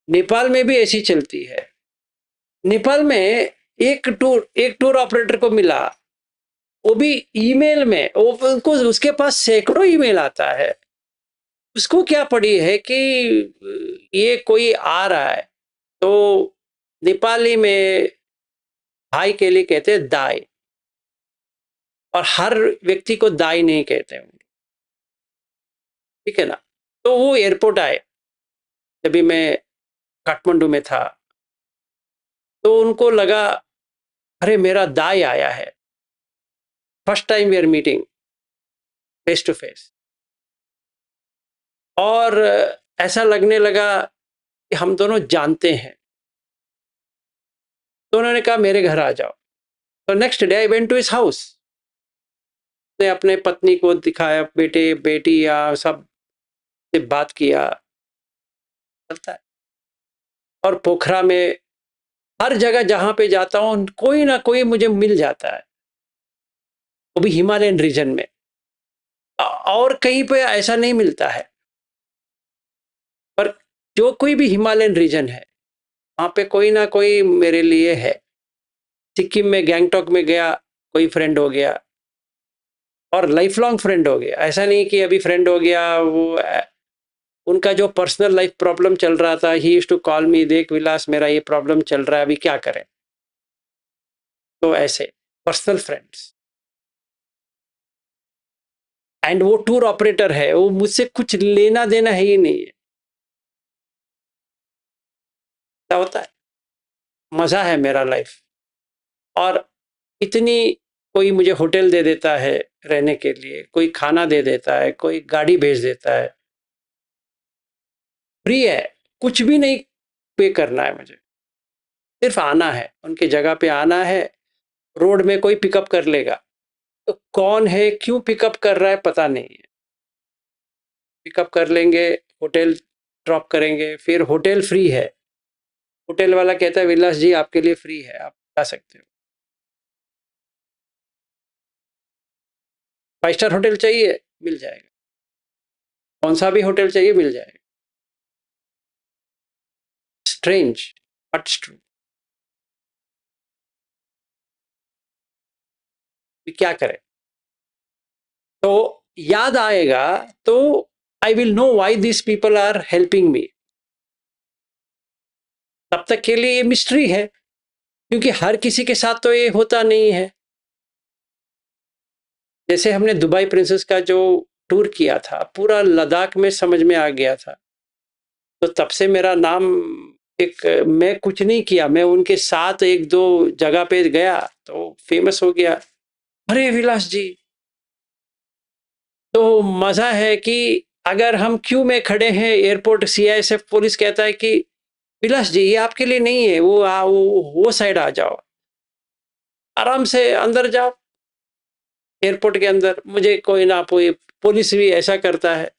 नेपाल में भी ऐसी चलती है। नेपाल में एक टूर ऑपरेटर को मिला, वो भी ईमेल में, उनको उसके पास सैकड़ों ईमेल आता है। उसको क्या पड़ी है कि ये कोई आ रहा है, तो नेपाली में भाई के लिए कहते हैं दाई, और हर व्यक्ति को दाई नहीं कहते होंगे, ठीक है ना? तो वो एयरपोर्ट आए, तभी मैं काठमांडू में था, तो उनको लगा अरे मेरा दाई आया है, first time we are meeting face to face. और ऐसा लगने लगा कि हम दोनों जानते हैं। तो उन्होंने कहा मेरे घर आ जाओ। तो next day I went to his house. ने अपने पत्नी को दिखाया, बेटे बेटी या सब से बात किया, चलता है। और पोखरा में हर जगह जहां पे जाता हूं कोई ना कोई मुझे मिल जाता है, वो भी हिमालयन रीजन में। और कहीं पे ऐसा नहीं मिलता है, पर जो कोई भी हिमालयन रीजन है वहां पे कोई ना कोई मेरे लिए है। सिक्किम में गैंगटॉक में गया, कोई फ्रेंड हो गया और लाइफ लॉन्ग फ्रेंड हो गया। ऐसा नहीं कि अभी फ्रेंड हो गया, वो उनका जो पर्सनल लाइफ प्रॉब्लम चल रहा था, he used to call me, देख विलास मेरा ये प्रॉब्लम चल रहा है, अभी क्या करें। तो ऐसे पर्सनल फ्रेंड्स। एंड वो टूर ऑपरेटर है, वो मुझसे कुछ लेना देना है ही नहीं है। क्या होता है, मजा है मेरा लाइफ। और इतनी, कोई मुझे होटल दे देता है रहने के लिए, कोई खाना दे देता है, कोई गाड़ी भेज देता है, फ्री है, कुछ भी नहीं पे करना है मुझे। सिर्फ आना है, उनकी जगह पे आना है, रोड में कोई पिकअप कर लेगा। तो कौन है, क्यों पिकअप कर रहा है पता नहीं है। पिकअप कर लेंगे, होटल ड्रॉप करेंगे, फिर होटल फ्री है, होटल वाला कहता है विलास जी आपके लिए फ्री है, आप जा सकते हो। 5 स्टार होटल चाहिए, मिल जाएगा, कौन सा भी होटल चाहिए मिल जाएगा। Strange but true. क्या करें, तो याद आएगा तो I will know why this people are helping me. तब तक के लिए ये मिस्ट्री है, क्योंकि हर किसी के साथ तो ये होता नहीं है। जैसे हमने दुबई प्रिंसेस का जो टूर किया था, पूरा लद्दाख में समझ में आ गया था, तो तब से मेरा नाम मैं कुछ नहीं किया, मैं उनके साथ 1-2 जगह पे गया तो फेमस हो गया, अरे विलास जी। तो मजा है कि अगर हम क्यू में खड़े हैं एयरपोर्ट, सीआईएसएफ पुलिस कहता है कि विलास जी ये आपके लिए नहीं है, वो साइड आ जाओ, आराम से अंदर जाओ एयरपोर्ट के अंदर, मुझे कोई ना कोई। पुलिस भी ऐसा करता है,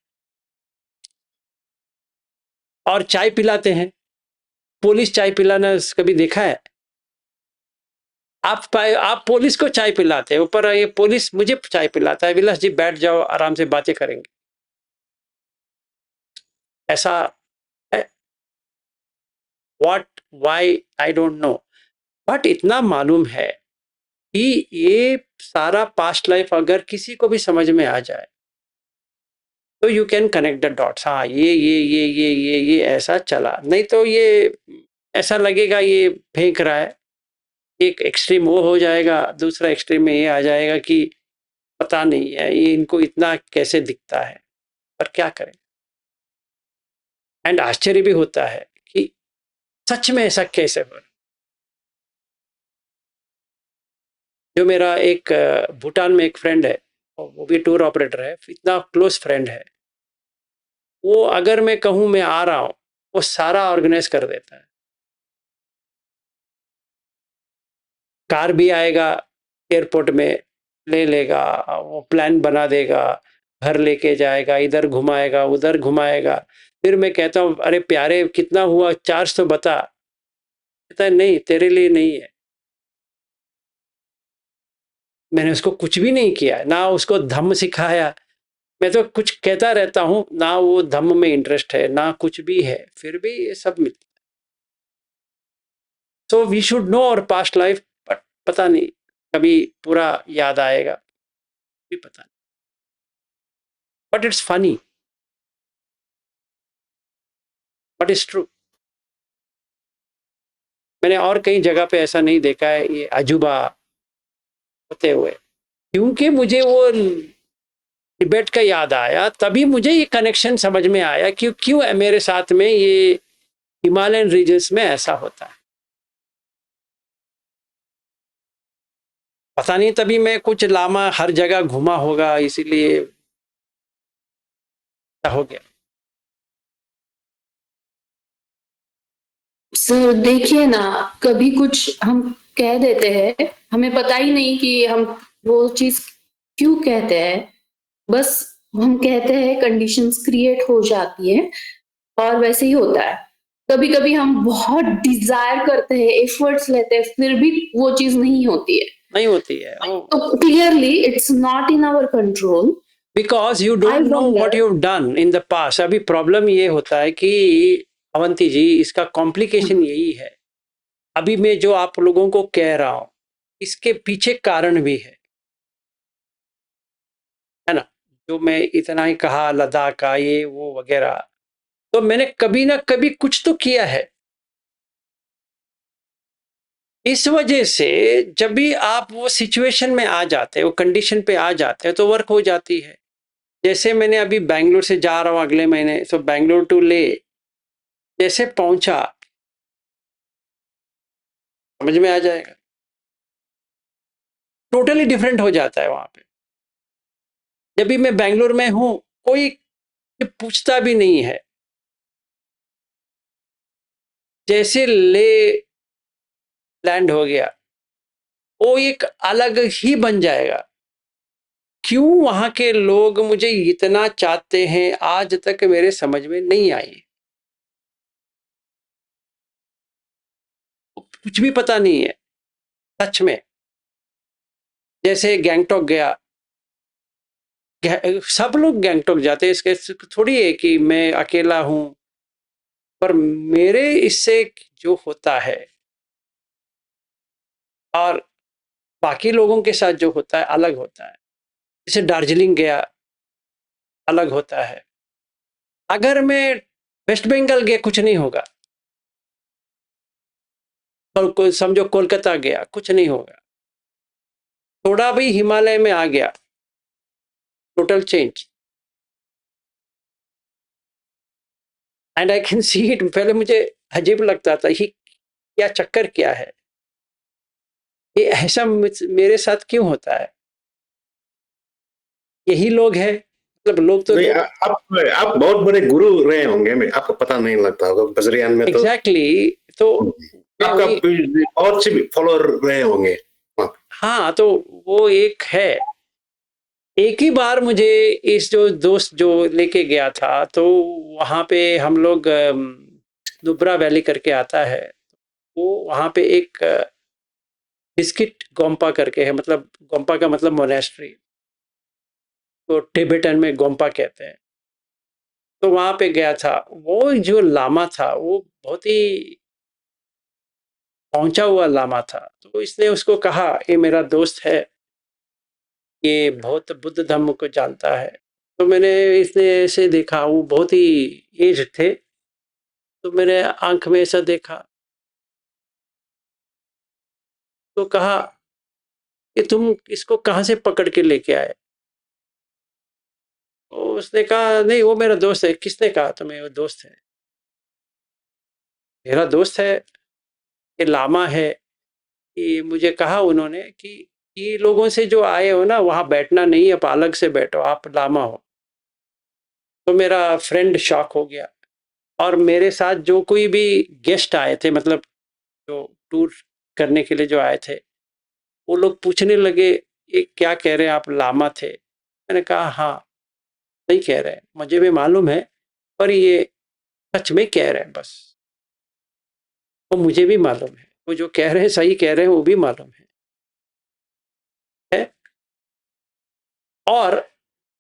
और चाय पिलाते हैं। पुलिस चाय पिलाना कभी देखा है? आप पुलिस को चाय पिलाते हैं, ऊपर ये पुलिस मुझे चाय पिलाता है, विलास जी बैठ जाओ आराम से बातें करेंगे, ऐसा है। What why I don't know, but इतना मालूम है कि ये सारा पास्ट लाइफ अगर किसी को भी समझ में आ जाए तो you can connect the dots. हाँ ये ऐसा चला, नहीं तो ये ऐसा लगेगा ये फेंक रहा है। एक एक्सट्रीम वो हो जाएगा, दूसरा एक्सट्रीम में ये आ जाएगा कि पता नहीं है ये इनको इतना कैसे दिखता है, पर क्या करें। एंड आश्चर्य भी होता है कि सच में ऐसा कैसे हो। जो मेरा एक भूटान में एक फ्रेंड है, वो भी टूर ऑपरेटर है, इतना क्लोज फ्रेंड है, वो अगर मैं कहूँ मैं आ रहा हूँ, वो सारा ऑर्गेनाइज कर देता है। कार भी आएगा, एयरपोर्ट में ले लेगा, वो प्लान बना देगा, घर लेके जाएगा, इधर घुमाएगा उधर घुमाएगा। फिर मैं कहता हूँ अरे प्यारे कितना हुआ, चार्ज तो बता। कहता है नहीं तेरे लिए नहीं है। मैंने उसको कुछ भी नहीं किया, ना उसको धम्म सिखाया, मैं तो कुछ कहता रहता हूँ, ना वो धम्म में इंटरेस्ट है ना कुछ भी है, फिर भी ये सब मिलता है। So we should know our past life, but पता नहीं कभी पूरा याद आएगा भी पता नहीं, but it's funny, but it's true. मैंने और कई जगह पे ऐसा नहीं देखा है ये अजूबा होते हुए, क्योंकि मुझे वो डिबेट का याद आया, तभी मुझे ये कनेक्शन समझ में आया कि क्यों मेरे साथ में ये हिमालयन रीजन्स में ऐसा होता है। पता नहीं तभी मैं कुछ लामा हर जगह घुमा होगा, इसीलिए हो गया। सर देखिए ना, कभी कुछ हम कह देते हैं, हमें पता ही नहीं कि हम वो चीज क्यों कहते हैं, बस हम कहते हैं, कंडीशंस क्रिएट हो जाती है और वैसे ही होता है। कभी कभी हम बहुत डिजायर करते हैं, एफर्ट्स लेते हैं, फिर भी वो चीज नहीं होती है, नहीं होती है, तो clearly it's not in our control, because you don't know what you have done in the past. अभी प्रॉब्लम ये होता है कि अवंती जी, इसका कॉम्प्लिकेशन यही है, अभी मैं जो आप लोगों को कह रहा हूं इसके पीछे कारण भी है ना। जो मैं इतना ही कहा लद्दाख का ये वो वगैरह, तो मैंने कभी ना कभी कुछ तो किया है। इस वजह से जब भी आप वो सिचुएशन में आ जाते हैं, वो कंडीशन पे आ जाते हैं, तो वर्क हो जाती है। जैसे मैंने अभी बैंगलोर से जा रहा हूँ अगले महीने, तो बैंगलोर टू ले जैसे पहुंचा, समझ में आ जाएगा, टोटली डिफरेंट हो जाता है वहां पे। जब भी मैं बैंगलोर में हूं, कोई पूछता भी नहीं है। जैसे ले लैंड हो गया, वो एक अलग ही बन जाएगा। क्यों वहां के लोग मुझे इतना चाहते हैं, आज तक मेरे समझ में नहीं आई। कुछ भी पता नहीं है सच में। जैसे गैंगटॉक गया, सब लोग गैंगटॉक जाते हैं, इसके थोड़ी है कि मैं अकेला हूं, पर मेरे इससे जो होता है और बाकी लोगों के साथ जो होता है अलग होता है। जैसे दार्जिलिंग गया, अलग होता है। अगर मैं वेस्ट बंगाल गया, कुछ नहीं होगा। और समझो कोलकाता गया, कुछ नहीं होगा। थोड़ा भी हिमालय में आ गया, total change. And I can see it. पहले मुझे अजीब लगता था, ये क्या चक्कर क्या है, ये ऐसा मेरे साथ क्यों होता है। यही लोग हैं, मतलब लोग तो आप बहुत बड़े गुरु रहे होंगे, आपको पता नहीं लगता होगा बजरियान में। एग्जैक्टली तो आपका बहुत से फॉलोअर रहे होंगे। हाँ, तो वो एक है। एक ही बार मुझे इस जो दोस्त जो लेके गया था, तो वहाँ पे हम लोग नुब्रा वैली करके आता है, वो वहाँ पे एक बिस्किट गोम्पा करके है, मतलब गोम्पा का मतलब मोनेस्ट्री, तो टिबेटन में गोम्पा कहते हैं। तो वहाँ पे गया था, वो जो लामा था वो बहुत ही पहुंचा हुआ लामा था। तो इसने उसको कहा, ये मेरा दोस्त है, ये बहुत बुद्ध धर्म को जानता है। तो मैंने इसने ऐसे देखा, वो बहुत ही एज थे, तो मेरे आंख में ऐसा देखा, तो कहा कि तुम इसको कहाँ से पकड़ के लेके आए। तो उसने कहा, नहीं वो मेरा दोस्त है। किसने कहा तुम्हें वो दोस्त है? मेरा दोस्त है, ये लामा है। ये मुझे कहा उन्होंने कि ये लोगों से जो आए हो ना, वहाँ बैठना नहीं, आप अलग से बैठो, आप लामा हो। तो मेरा फ्रेंड शॉक हो गया। और मेरे साथ जो कोई भी गेस्ट आए थे, मतलब जो टूर करने के लिए जो आए थे, वो लोग पूछने लगे, ये क्या कह रहे हैं आप लामा थे? मैंने कहा हाँ, सही कह रहे हैं, मुझे भी मालूम है, पर ये सच में कह रहे हैं बस। वो मुझे भी मालूम है, वो जो कह रहे हैं सही कह रहे हैं, वो भी मालूम है। और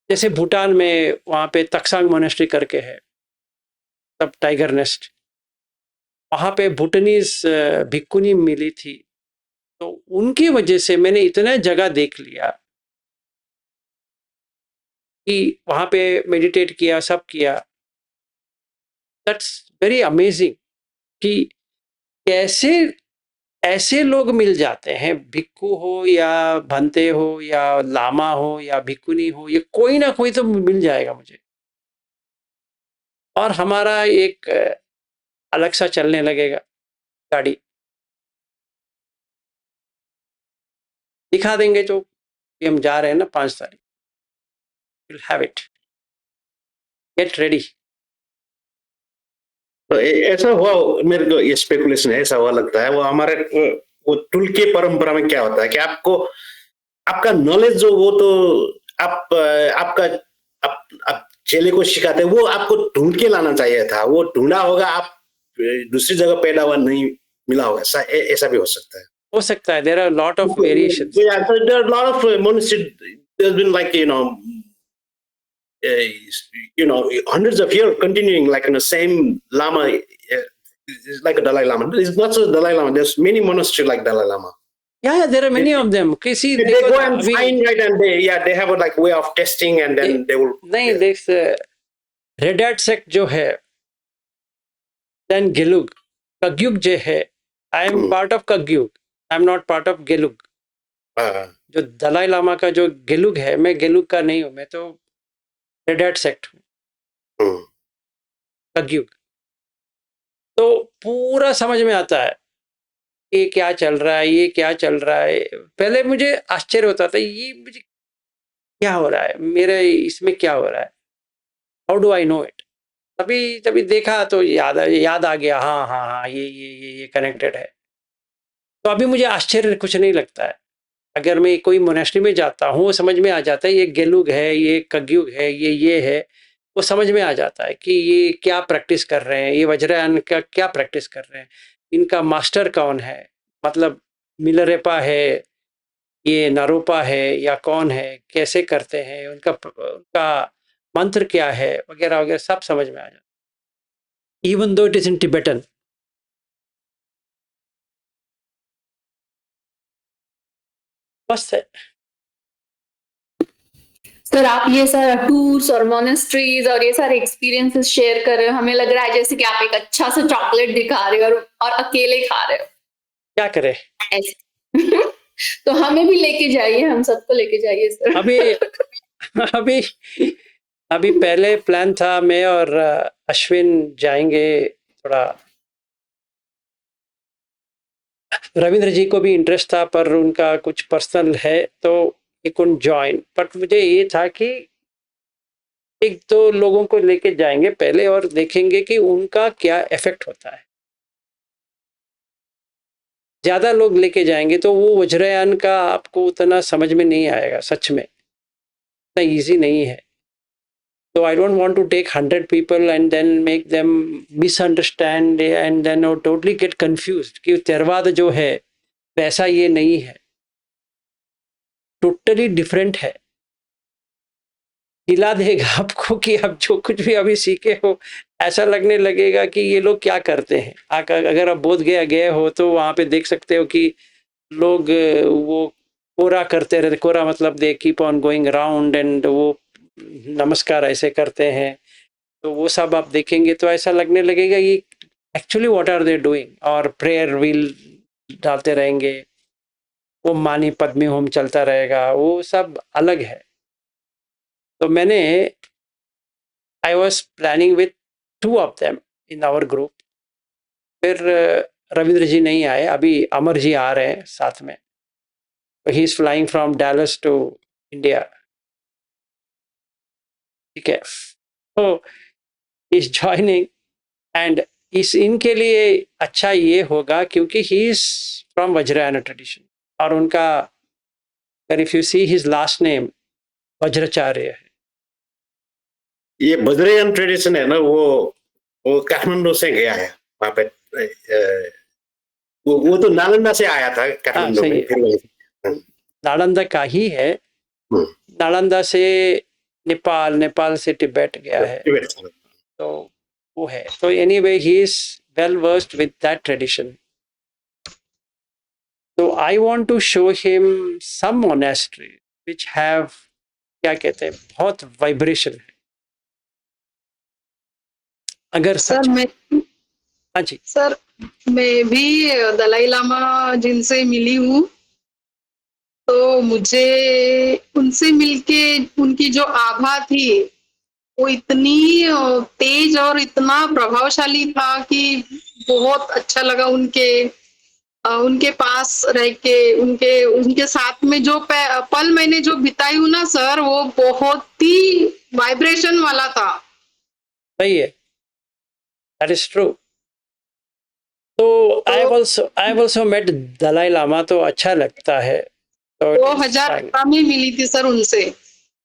जैसे भूटान में वहाँ पे तक्सांग मोनेस्ट्री करके है, तब टाइगर नेस्ट, वहाँ पे भूटानीज भिक्कुनी मिली थी। तो उनकी वजह से मैंने इतना जगह देख लिया कि वहाँ पे मेडिटेट किया, सब किया। दैट्स वेरी अमेजिंग कि कैसे ऐसे लोग मिल जाते हैं, भिक्खु हो या भंते हो या लामा हो या भिक्कुनी हो, ये कोई ना कोई तो मिल जाएगा मुझे। और हमारा एक अलग सा चलने लगेगा गाड़ी, दिखा देंगे जो कि हम जा रहे हैं ना 5 तारीख, will have it, get ready. तो ऐसा हुआ, मेरे को ये स्पेकुलेशन ऐसा हुआ लगता है, वो हमारे वो टुल के परंपरा में क्या होता है कि आपको आपका नॉलेज जो वो तो आपका आप चेले को सिखाते हैं, वो आपको ढूंढ के लाना चाहिए था, वो ढूंढा होगा, आप दूसरी जगह पैदावार नहीं मिला होगा, ऐसा भी हो सकता है। हो सकता है, there are lot of variations. Yeah, so there are a lot of monasteries. There's been like hundreds of years continuing like in the same lama. It's like a Dalai Lama. It's not just Dalai Lama. There's many monasteries like Dalai Lama. Yeah, there are many of them. See, They go and find, right, and they have a like way of testing, and then they will. नहीं, this Red Hat sect जो है, then Gelug, Kagyug जो है, I am part of Kagyug. I am not part of Gelug. जो दलाई लामा का जो गेलुग है, मैं गेलुग का नहीं हूँ, मैं तो रेड हैट सेक्ट हूँ, कग्युग। तो पूरा समझ में आता है ये क्या चल रहा है, ये क्या चल रहा है। पहले मुझे आश्चर्य होता था, ये मुझे क्या हो रहा है, मेरे इसमें क्या हो रहा है, how do I know it. तभी देखा तो याद आ गया, हाँ हाँ हाँ, ये कनेक्टेड है। तो अभी मुझे आश्चर्य कुछ नहीं लगता है। अगर मैं कोई मोनेस्ट्री में जाता हूँ, समझ में आ जाता है ये गेलुग है, ये कगयुग है, ये है, वो समझ में आ जाता है कि ये क्या प्रैक्टिस कर रहे हैं, ये वज्रयान का क्या प्रैक्टिस कर रहे हैं, इनका मास्टर कौन है, मतलब मिलरेपा है, ये नारोपा है या कौन है, कैसे करते हैं, उनका मंत्र क्या है, वगैरह वगैरह सब समझ में आ जाता है, even though it is in Tibetan. मस्त है। सर आप ये सारा टूर्स और मोनेस्ट्रीज और ये सारे एक्सपीरियंसेस शेयर कर रहे हो, हमें लग रहा है जैसे कि आप एक अच्छा सा चॉकलेट दिखा रहे हो और अकेले खा रहे हो। क्या करें ऐसे तो हमें भी लेके जाइए, हम सबको लेके जाइए सर। अभी अभी पहले प्लान था मैं और अश्विन जाएंगे, थोड़ा रविंद्र जी को भी इंटरेस्ट था पर उनका कुछ पर्सनल है तो ही कुडंट जॉइन, बट मुझे ये था कि एक दो लोगों को लेके जाएंगे पहले और देखेंगे कि उनका क्या इफेक्ट होता है। ज्यादा लोग लेके जाएंगे तो वो वज्रयान का आपको उतना समझ में नहीं आएगा, सच में इतना ईजी नहीं है। So I don't want to take 100 people and then make them misunderstand and then totally get confused कि त्यरवाद जो है वैसा ये नहीं है, टोटली डिफरेंट है। हिला देगा आपको कि आप जो कुछ भी अभी सीखे हो ऐसा लगने लगेगा कि ये लोग क्या करते हैं। अगर आप बोध गया गए हो तो वहाँ पे देख सकते हो कि लोग वो कोरा करते रहते, कोरा मतलब they keep on going around and वो नमस्कार ऐसे करते हैं, तो वो सब आप देखेंगे तो ऐसा लगने लगेगा ये actually what are they doing. और प्रेयर व्हील डालते रहेंगे, वो मानी पद्मी होम चलता रहेगा, वो सब अलग है। तो मैंने I was planning with 2 of them in our group, फिर रविंद्र जी नहीं आए, अभी अमर जी आ रहे हैं साथ में, he is flying from Dallas to India, ठीक है, तो इज ज्वाइनिंग एंड इनके लिए अच्छा ये होगा क्योंकि he is from Vajrayana tradition और उनका if you see his last name Vajracharya है। ये वज्रयान ट्रेडिशन है ना, वो काठमांडू से गया है वहाँ पे, वो तो नालंदा से आया था काठमांडू में। नालंदा का ही है, नालंदा से नेपाल, नेपाल से तिब्बत गया है, तो वो है। तो anyway he is well versed with that tradition, तो I want to show him some monastery which have, क्या कहते हैं, बहुत वाइब्रेशन है। अगर सर मैं, हाँ जी सर मैं भी दलाई लामा जिनसे मिली हूँ, तो मुझे उनसे मिलके उनकी जो आभा थी वो इतनी तेज और इतना प्रभावशाली था कि बहुत अच्छा लगा उनके पास रह के, उनके साथ में जो पल मैंने जो बिताई हूँ ना सर, वो बहुत ही वाइब्रेशन वाला था। सही है, दैट इज ट्रू। तो I also met Dalai Lama, तो अच्छा लगता है। तो 2018 में मिली थी सर उनसे।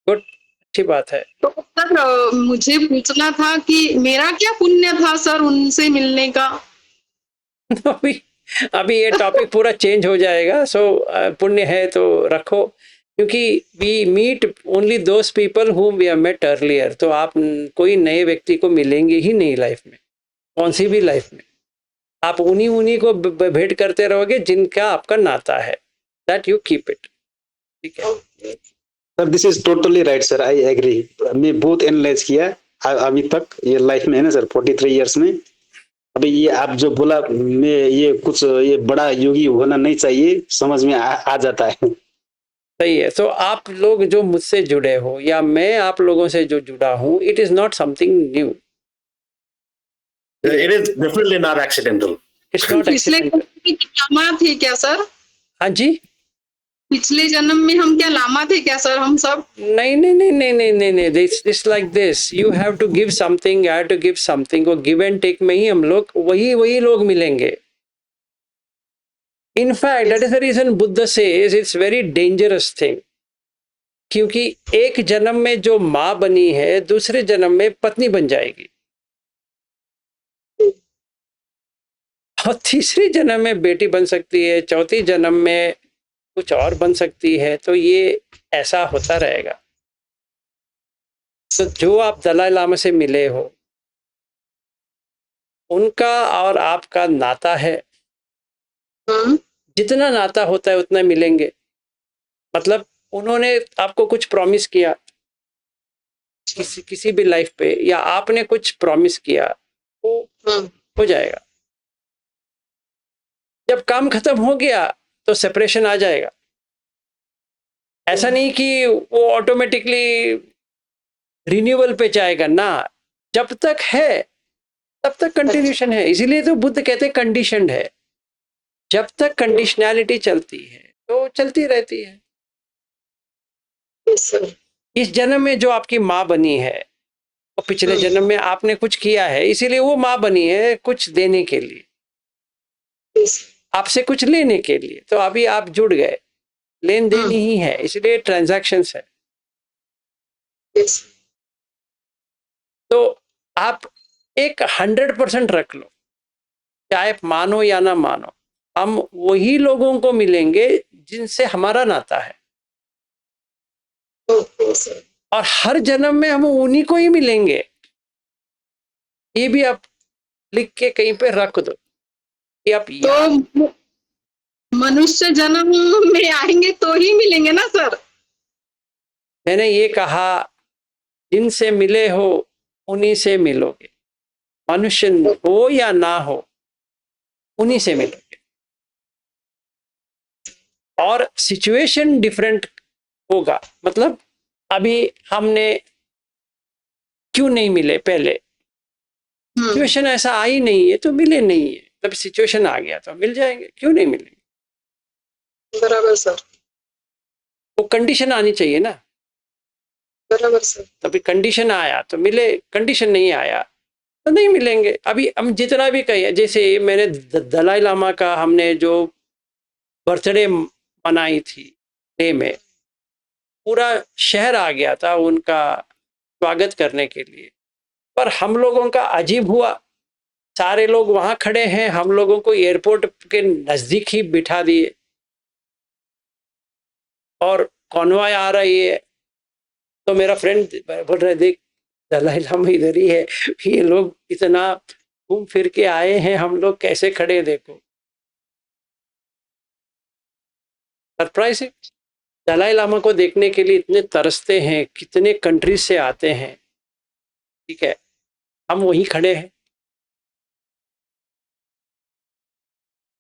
गुड, अच्छी बात है। तो सर मुझे पूछना था कि मेरा क्या पुण्य था सर उनसे मिलने का। अभी ये टॉपिक पूरा चेंज हो जाएगा। सो पुण्य है तो रखो, क्योंकि we meet only those people whom we have met earlier. तो आप कोई नए व्यक्ति को मिलेंगे ही नहीं लाइफ में, कौन सी भी लाइफ में। आप उन्हीं को भेंट करते रहोगे जिनका आपका नाता है, दैट यू कीप इट। ठीक है sir, this is totally right sir, I agree. मैं बहुत एनालाइज किया अभी तक ये लाइफ में है ना सर, 43 इयर्स में। अभी ये आप जो बोला, मैं ये कुछ ये बड़ा योगी होना नहीं चाहिए, समझ में आ जाता है। सही है। तो आप लोग जो मुझसे जुड़े हो या मैं आप लोगों से जो जुड़ा हूँ, it is not something new, it is definitely not accidental. It's not accidental. Lama थे क्या सर? हाँ जी, पिछले जन्म में हम क्या लामा थे क्या सर, हम सब? नहीं, this like this, you have to give something, I have to give something. वो गिव एंड टेक में ही हम लोग वही लोग मिलेंगे। In fact, that is the reason Buddha says it's very dangerous thing. क्योंकि एक जन्म में जो माँ बनी है, दूसरे जन्म में पत्नी बन जाएगी, और तीसरी जन्म में बेटी बन सकती है, चौथी जन्म में कुछ और बन सकती है। तो ये ऐसा होता रहेगा। तो जो आप दलाई लामा से मिले हो, उनका और आपका नाता है, जितना नाता होता है उतना मिलेंगे। मतलब उन्होंने आपको कुछ प्रॉमिस किया किसी भी लाइफ पे, या आपने कुछ प्रॉमिस किया, वो हो जाएगा। जब काम खत्म हो गया तो सेपरेशन आ जाएगा। ऐसा नहीं कि वो ऑटोमेटिकली रिन्यूअल पे जाएगा ना, जब तक है तब तक कंटिन्यूशन है। इसीलिए तो बुद्ध कहते हैं कंडीशनड है। जब तक कंडीशनैलिटी चलती है तो चलती रहती है। इस जन्म में जो आपकी माँ बनी है, और पिछले जन्म में आपने कुछ किया है, इसीलिए वो माँ बनी है कुछ देने के लिए, आपसे कुछ लेने के लिए। तो अभी आप जुड़ गए, लेन देन ही है, इसलिए ट्रांजैक्शंस है। तो आप एक 100% रख लो, चाहे मानो या ना मानो, हम वही लोगों को मिलेंगे जिनसे हमारा नाता है, और हर जन्म में हम उन्हीं को ही मिलेंगे। ये भी आप लिख के कहीं पे रख दो कि आप तो मनुष्य जन्म में आएंगे तो ही मिलेंगे ना सर? मैंने ये कहा, जिनसे मिले हो उन्हीं से मिलोगे। मनुष्य हो या ना हो, उन्हीं से मिलोगे। और सिचुएशन डिफरेंट होगा। मतलब अभी हमने क्यों नहीं मिले, पहले सिचुएशन ऐसा आई नहीं है तो मिले नहीं है, तब सिचुएशन आ गया तो मिल जाएंगे, क्यों नहीं मिलेंगे? बराबर सर। वो कंडीशन आनी चाहिए ना। बराबर सर। तभी कंडीशन आया तो मिले, कंडीशन नहीं आया तो नहीं मिलेंगे। अभी हम जितना भी कहिए, जैसे मैंने दलाई लामा का हमने जो बर्थडे मनाई थी डे में, पूरा शहर आ गया था उनका स्वागत करने के लिए, पर हम लोगों का अजीब हुआ। सारे लोग वहां खड़े हैं, हम लोगों को एयरपोर्ट के नजदीक ही बिठा दिए, और कॉन्वॉय आ रही है। तो मेरा फ्रेंड बोल रहे, देख दलाई लामा इधर ही है, ये लोग इतना घूम फिर के आए हैं, हम लोग कैसे खड़े, देखो। सरप्राइजिंग। दलाई लामा को देखने के लिए इतने तरसते हैं, कितने कंट्रीज से आते हैं, ठीक है, हम वहीं खड़े हैं।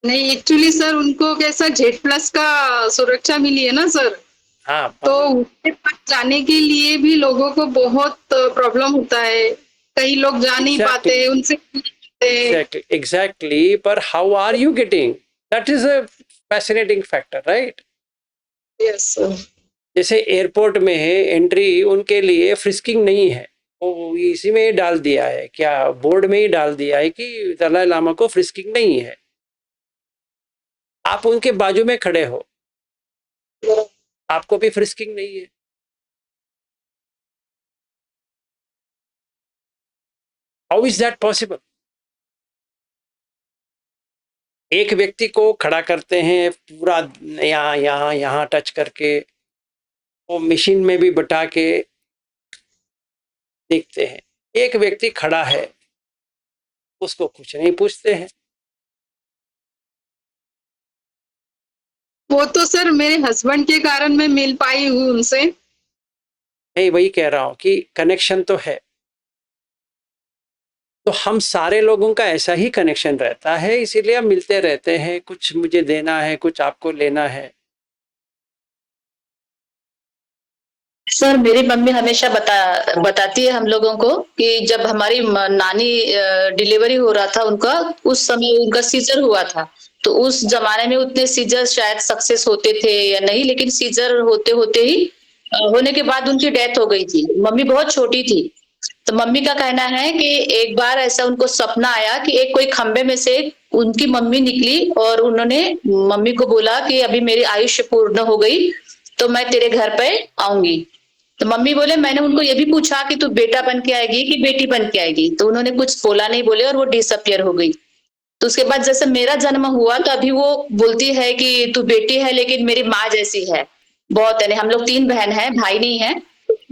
नहीं, एक्चुअली सर उनको कैसा Z+ का सुरक्षा मिली है ना सर। हाँ, तो उसके पास जाने के लिए भी लोगों को बहुत प्रॉब्लम होता है, कई लोग जा नहीं पाते उनसे। एग्जैक्टली, पर how are you getting, that is a fascinating factor, right? Yes sir. जैसे एयरपोर्ट में है एंट्री, उनके लिए फ्रिस्किंग नहीं है, वो इसी में ही डाल दिया है, क्या बोर्ड में ही डाल दिया है कि दलाई लामा को फ्रिस्किंग नहीं है। आप उनके बाजू में खड़े हो, आपको भी फ्रिस्किंग नहीं है। How is that possible? एक व्यक्ति को खड़ा करते हैं पूरा यहाँ यहाँ यहाँ टच करके, वो मशीन में भी बटा के देखते हैं। एक व्यक्ति खड़ा है, उसको कुछ नहीं पूछते हैं। वो तो सर मेरे हस्बैंड के कारण मैं मिल पाई हूँ उनसे। मैं वही कह रहा हूँ कि कनेक्शन तो है, तो हम सारे लोगों का ऐसा ही कनेक्शन रहता है, इसीलिए हम मिलते रहते हैं। कुछ मुझे देना है, कुछ आपको लेना है। सर मेरी मम्मी हमेशा बताती है हम लोगों को कि जब हमारी नानी डिलीवरी हो रहा था उनका, उस समय उनका सीजर हुआ था। तो उस जमाने में उतने सीजर शायद सक्सेस होते थे या नहीं, लेकिन सीजर होते होते ही होने के बाद उनकी डेथ हो गई थी। मम्मी बहुत छोटी थी, तो मम्मी का कहना है कि एक बार ऐसा उनको सपना आया कि एक कोई खंबे में से उनकी मम्मी निकली और उन्होंने मम्मी को बोला कि अभी मेरी आयुष्य पूर्ण हो गई तो मैं तेरे घर पे आऊंगी। तो मम्मी बोले, मैंने उनको ये भी पूछा कि तू बेटा बन के आएगी कि बेटी बन के आएगी, तो उन्होंने कुछ बोला नहीं बोले और वो डिसअपियर हो गई। तो उसके बाद जैसे मेरा जन्म हुआ तो अभी वो बोलती है कि तू बेटी है लेकिन मेरी माँ जैसी है बहुत, यानी हम लोग 3 बहन हैं, भाई नहीं है।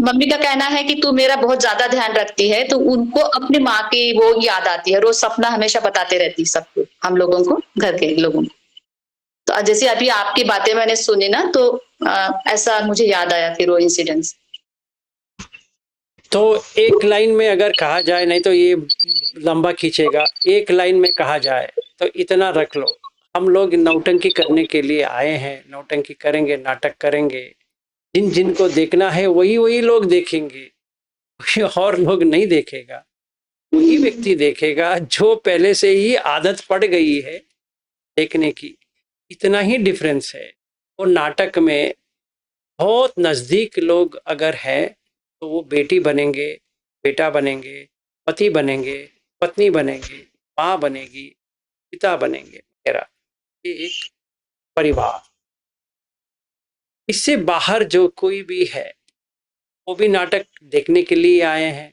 मम्मी का कहना है कि तू मेरा बहुत ज्यादा ध्यान रखती है, तो उनको अपनी माँ की वो याद आती है, रोज सपना हमेशा बताते रहती है सबको, हम लोगों को, घर के लोगों को। तो जैसे अभी आपकी बातें मैंने सुनी ना तो ऐसा मुझे याद आया फिर वो इंसिडेंट्स। तो एक लाइन में अगर कहा जाए, नहीं तो ये लंबा खींचेगा, एक लाइन में कहा जाए तो इतना रख लो, हम लोग नौटंकी करने के लिए आए हैं, नौटंकी करेंगे, नाटक करेंगे, जिन जिनको देखना है वही वही लोग देखेंगे, और लोग नहीं देखेगा, वही व्यक्ति देखेगा जो पहले से ही आदत पड़ गई है देखने की। इतना ही डिफरेंस है। वो नाटक में बहुत नज़दीक लोग अगर हैं तो वो बेटी बनेंगे, बेटा बनेंगे, पति बनेंगे, पत्नी बनेंगे, माँ बनेगी, पिता बनेंगे वगैरह। ये एक परिवार। इससे बाहर जो कोई भी है वो भी नाटक देखने के लिए आए हैं,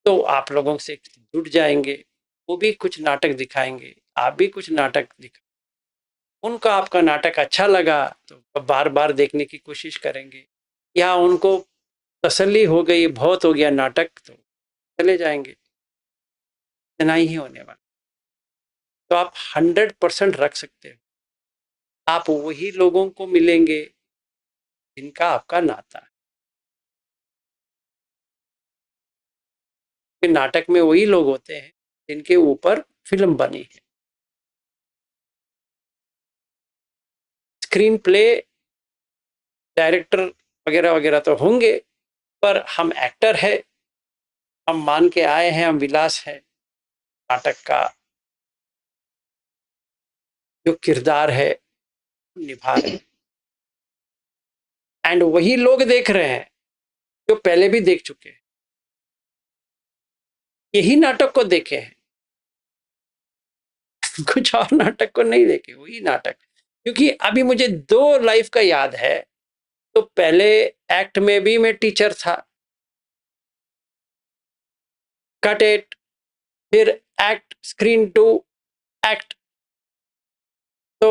तो आप लोगों से जुड़ जाएंगे, वो भी कुछ नाटक दिखाएंगे, आप भी कुछ नाटक दिखा, उनका आपका नाटक अच्छा लगा तो बार बार देखने की कोशिश करेंगे, या उनको तसल्ली हो गई बहुत हो गया नाटक तो चले जाएंगे। इतना ही होने वाला। तो आप 100% रख सकते हो, आप वही लोगों को मिलेंगे जिनका आपका नाता है। नाटक में वही लोग होते हैं जिनके ऊपर फिल्म बनी है। स्क्रीन प्ले डायरेक्टर वगैरह वगैरह तो होंगे, पर हम एक्टर है, हम मान के आए हैं, हम विलास है, नाटक का जो किरदार है निभा रहे हैं। एंड वही लोग देख रहे हैं जो पहले भी देख चुके हैं, यही नाटक को देखे हैं, कुछ और नाटक को नहीं देखे, वही नाटक। क्योंकि अभी मुझे 2 लाइफ का याद है। तो पहले एक्ट में भी मैं टीचर था, कट इट, फिर एक्ट, स्क्रीन टू एक्ट, तो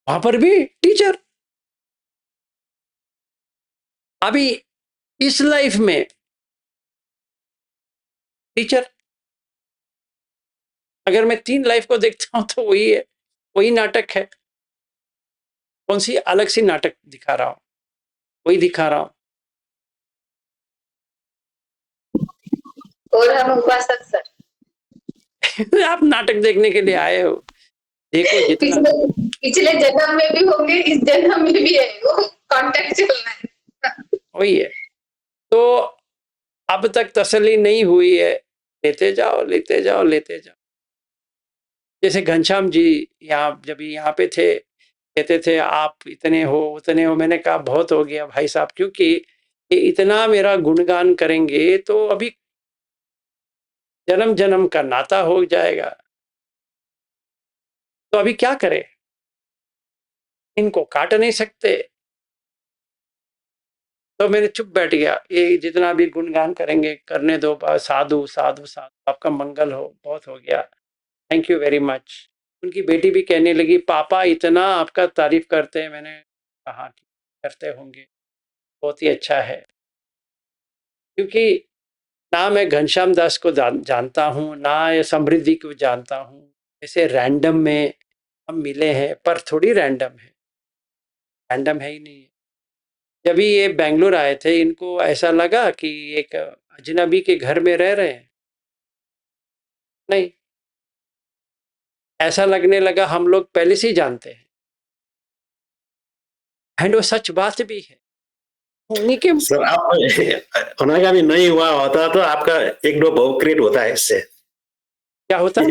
वहां पर भी टीचर। अभी इस लाइफ में टीचर। अगर मैं 3 लाइफ को देखता हूं तो वही है, वही नाटक है। कौन सी अलग सी नाटक दिखा रहा हूं, वही दिखा रहा हूं। और हम उपासक सर आप नाटक देखने के लिए आए हो, देखो जितना। पिछले जन्म में भी होंगे, इस जन्म में भी है, वो कांटेक्ट चलना है। वही है। तो अब तक तसल्ली नहीं हुई है, लेते जाओ लेते जाओ लेते जाओ। जैसे घनश्याम जी यहाँ जब यहाँ पे थे, कहते थे आप इतने हो उतने हो। मैंने कहा बहुत हो गया भाई साहब, क्योंकि ये इतना मेरा गुणगान करेंगे तो अभी जन्म जन्म का नाता हो जाएगा, तो अभी क्या करें, इनको काट नहीं सकते। तो मैंने चुप बैठ गया, ये जितना भी गुणगान करेंगे करने दो, साधु साधु साधु, आपका मंगल हो, बहुत हो गया, थैंक यू वेरी मच। उनकी बेटी भी कहने लगी पापा इतना आपका तारीफ करते हैं। मैंने कहा करते होंगे, बहुत ही अच्छा है। क्योंकि ना मैं घनश्याम दास को जानता हूँ, ना ये समृद्धि को जानता हूँ। ऐसे रैंडम में हम मिले हैं, पर थोड़ी रैंडम है, रैंडम है ही नहीं है। जब भी ये बेंगलोर आए थे, इनको ऐसा लगा कि एक अजनबी के घर में रह रहे हैं, नहीं, ऐसा लगने लगा हम लोग पहले से ही जानते हैं। एंड वो सच बात भी है। उन्हीं के सर आप होना का भी नहीं हुआ होता तो आपका 1-2 भाव क्रिएट होता है इससे। क्या होता है?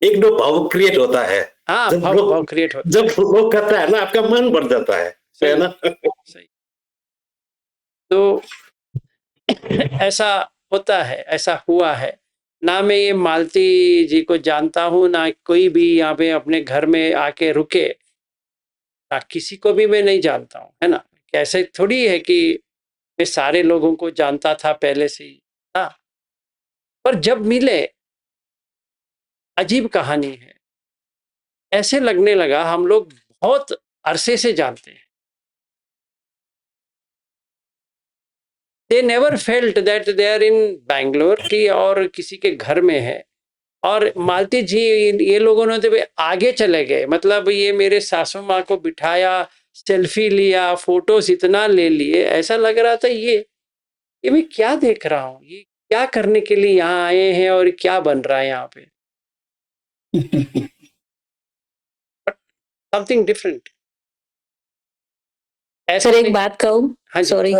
1-2 भाव क्रिएट होता है। हाँ, भाव क्रिएट होता है। जब वो करता है ना, आपका मन बढ़ जाता है ना। सही। तो ऐसा होता है, ऐसा हुआ है। ना मैं ये मालती जी को जानता हूँ, ना कोई भी यहाँ पे अपने घर में आके रुके, ना किसी को भी मैं नहीं जानता हूँ, है ना। कैसे थोड़ी है कि मैं सारे लोगों को जानता था पहले से ही, हाँ। पर जब मिले, अजीब कहानी है, ऐसे लगने लगा हम लोग बहुत अरसे से जानते हैं। They never felt that they are in Bangalore की और किसी के घर में है। और मालती जी ये लोगों ने तो आगे चले गए, मतलब ये मेरे सासू माँ को बिठाया, सेल्फी लिया, फोटोज इतना ले लिए, ऐसा लग रहा था ये मैं क्या देख रहा हूँ, ये क्या करने के लिए यहाँ आए हैं और क्या बन रहा है यहाँ पे। Something different. सर एक बात कहूँ, हाँ जी। सॉरी,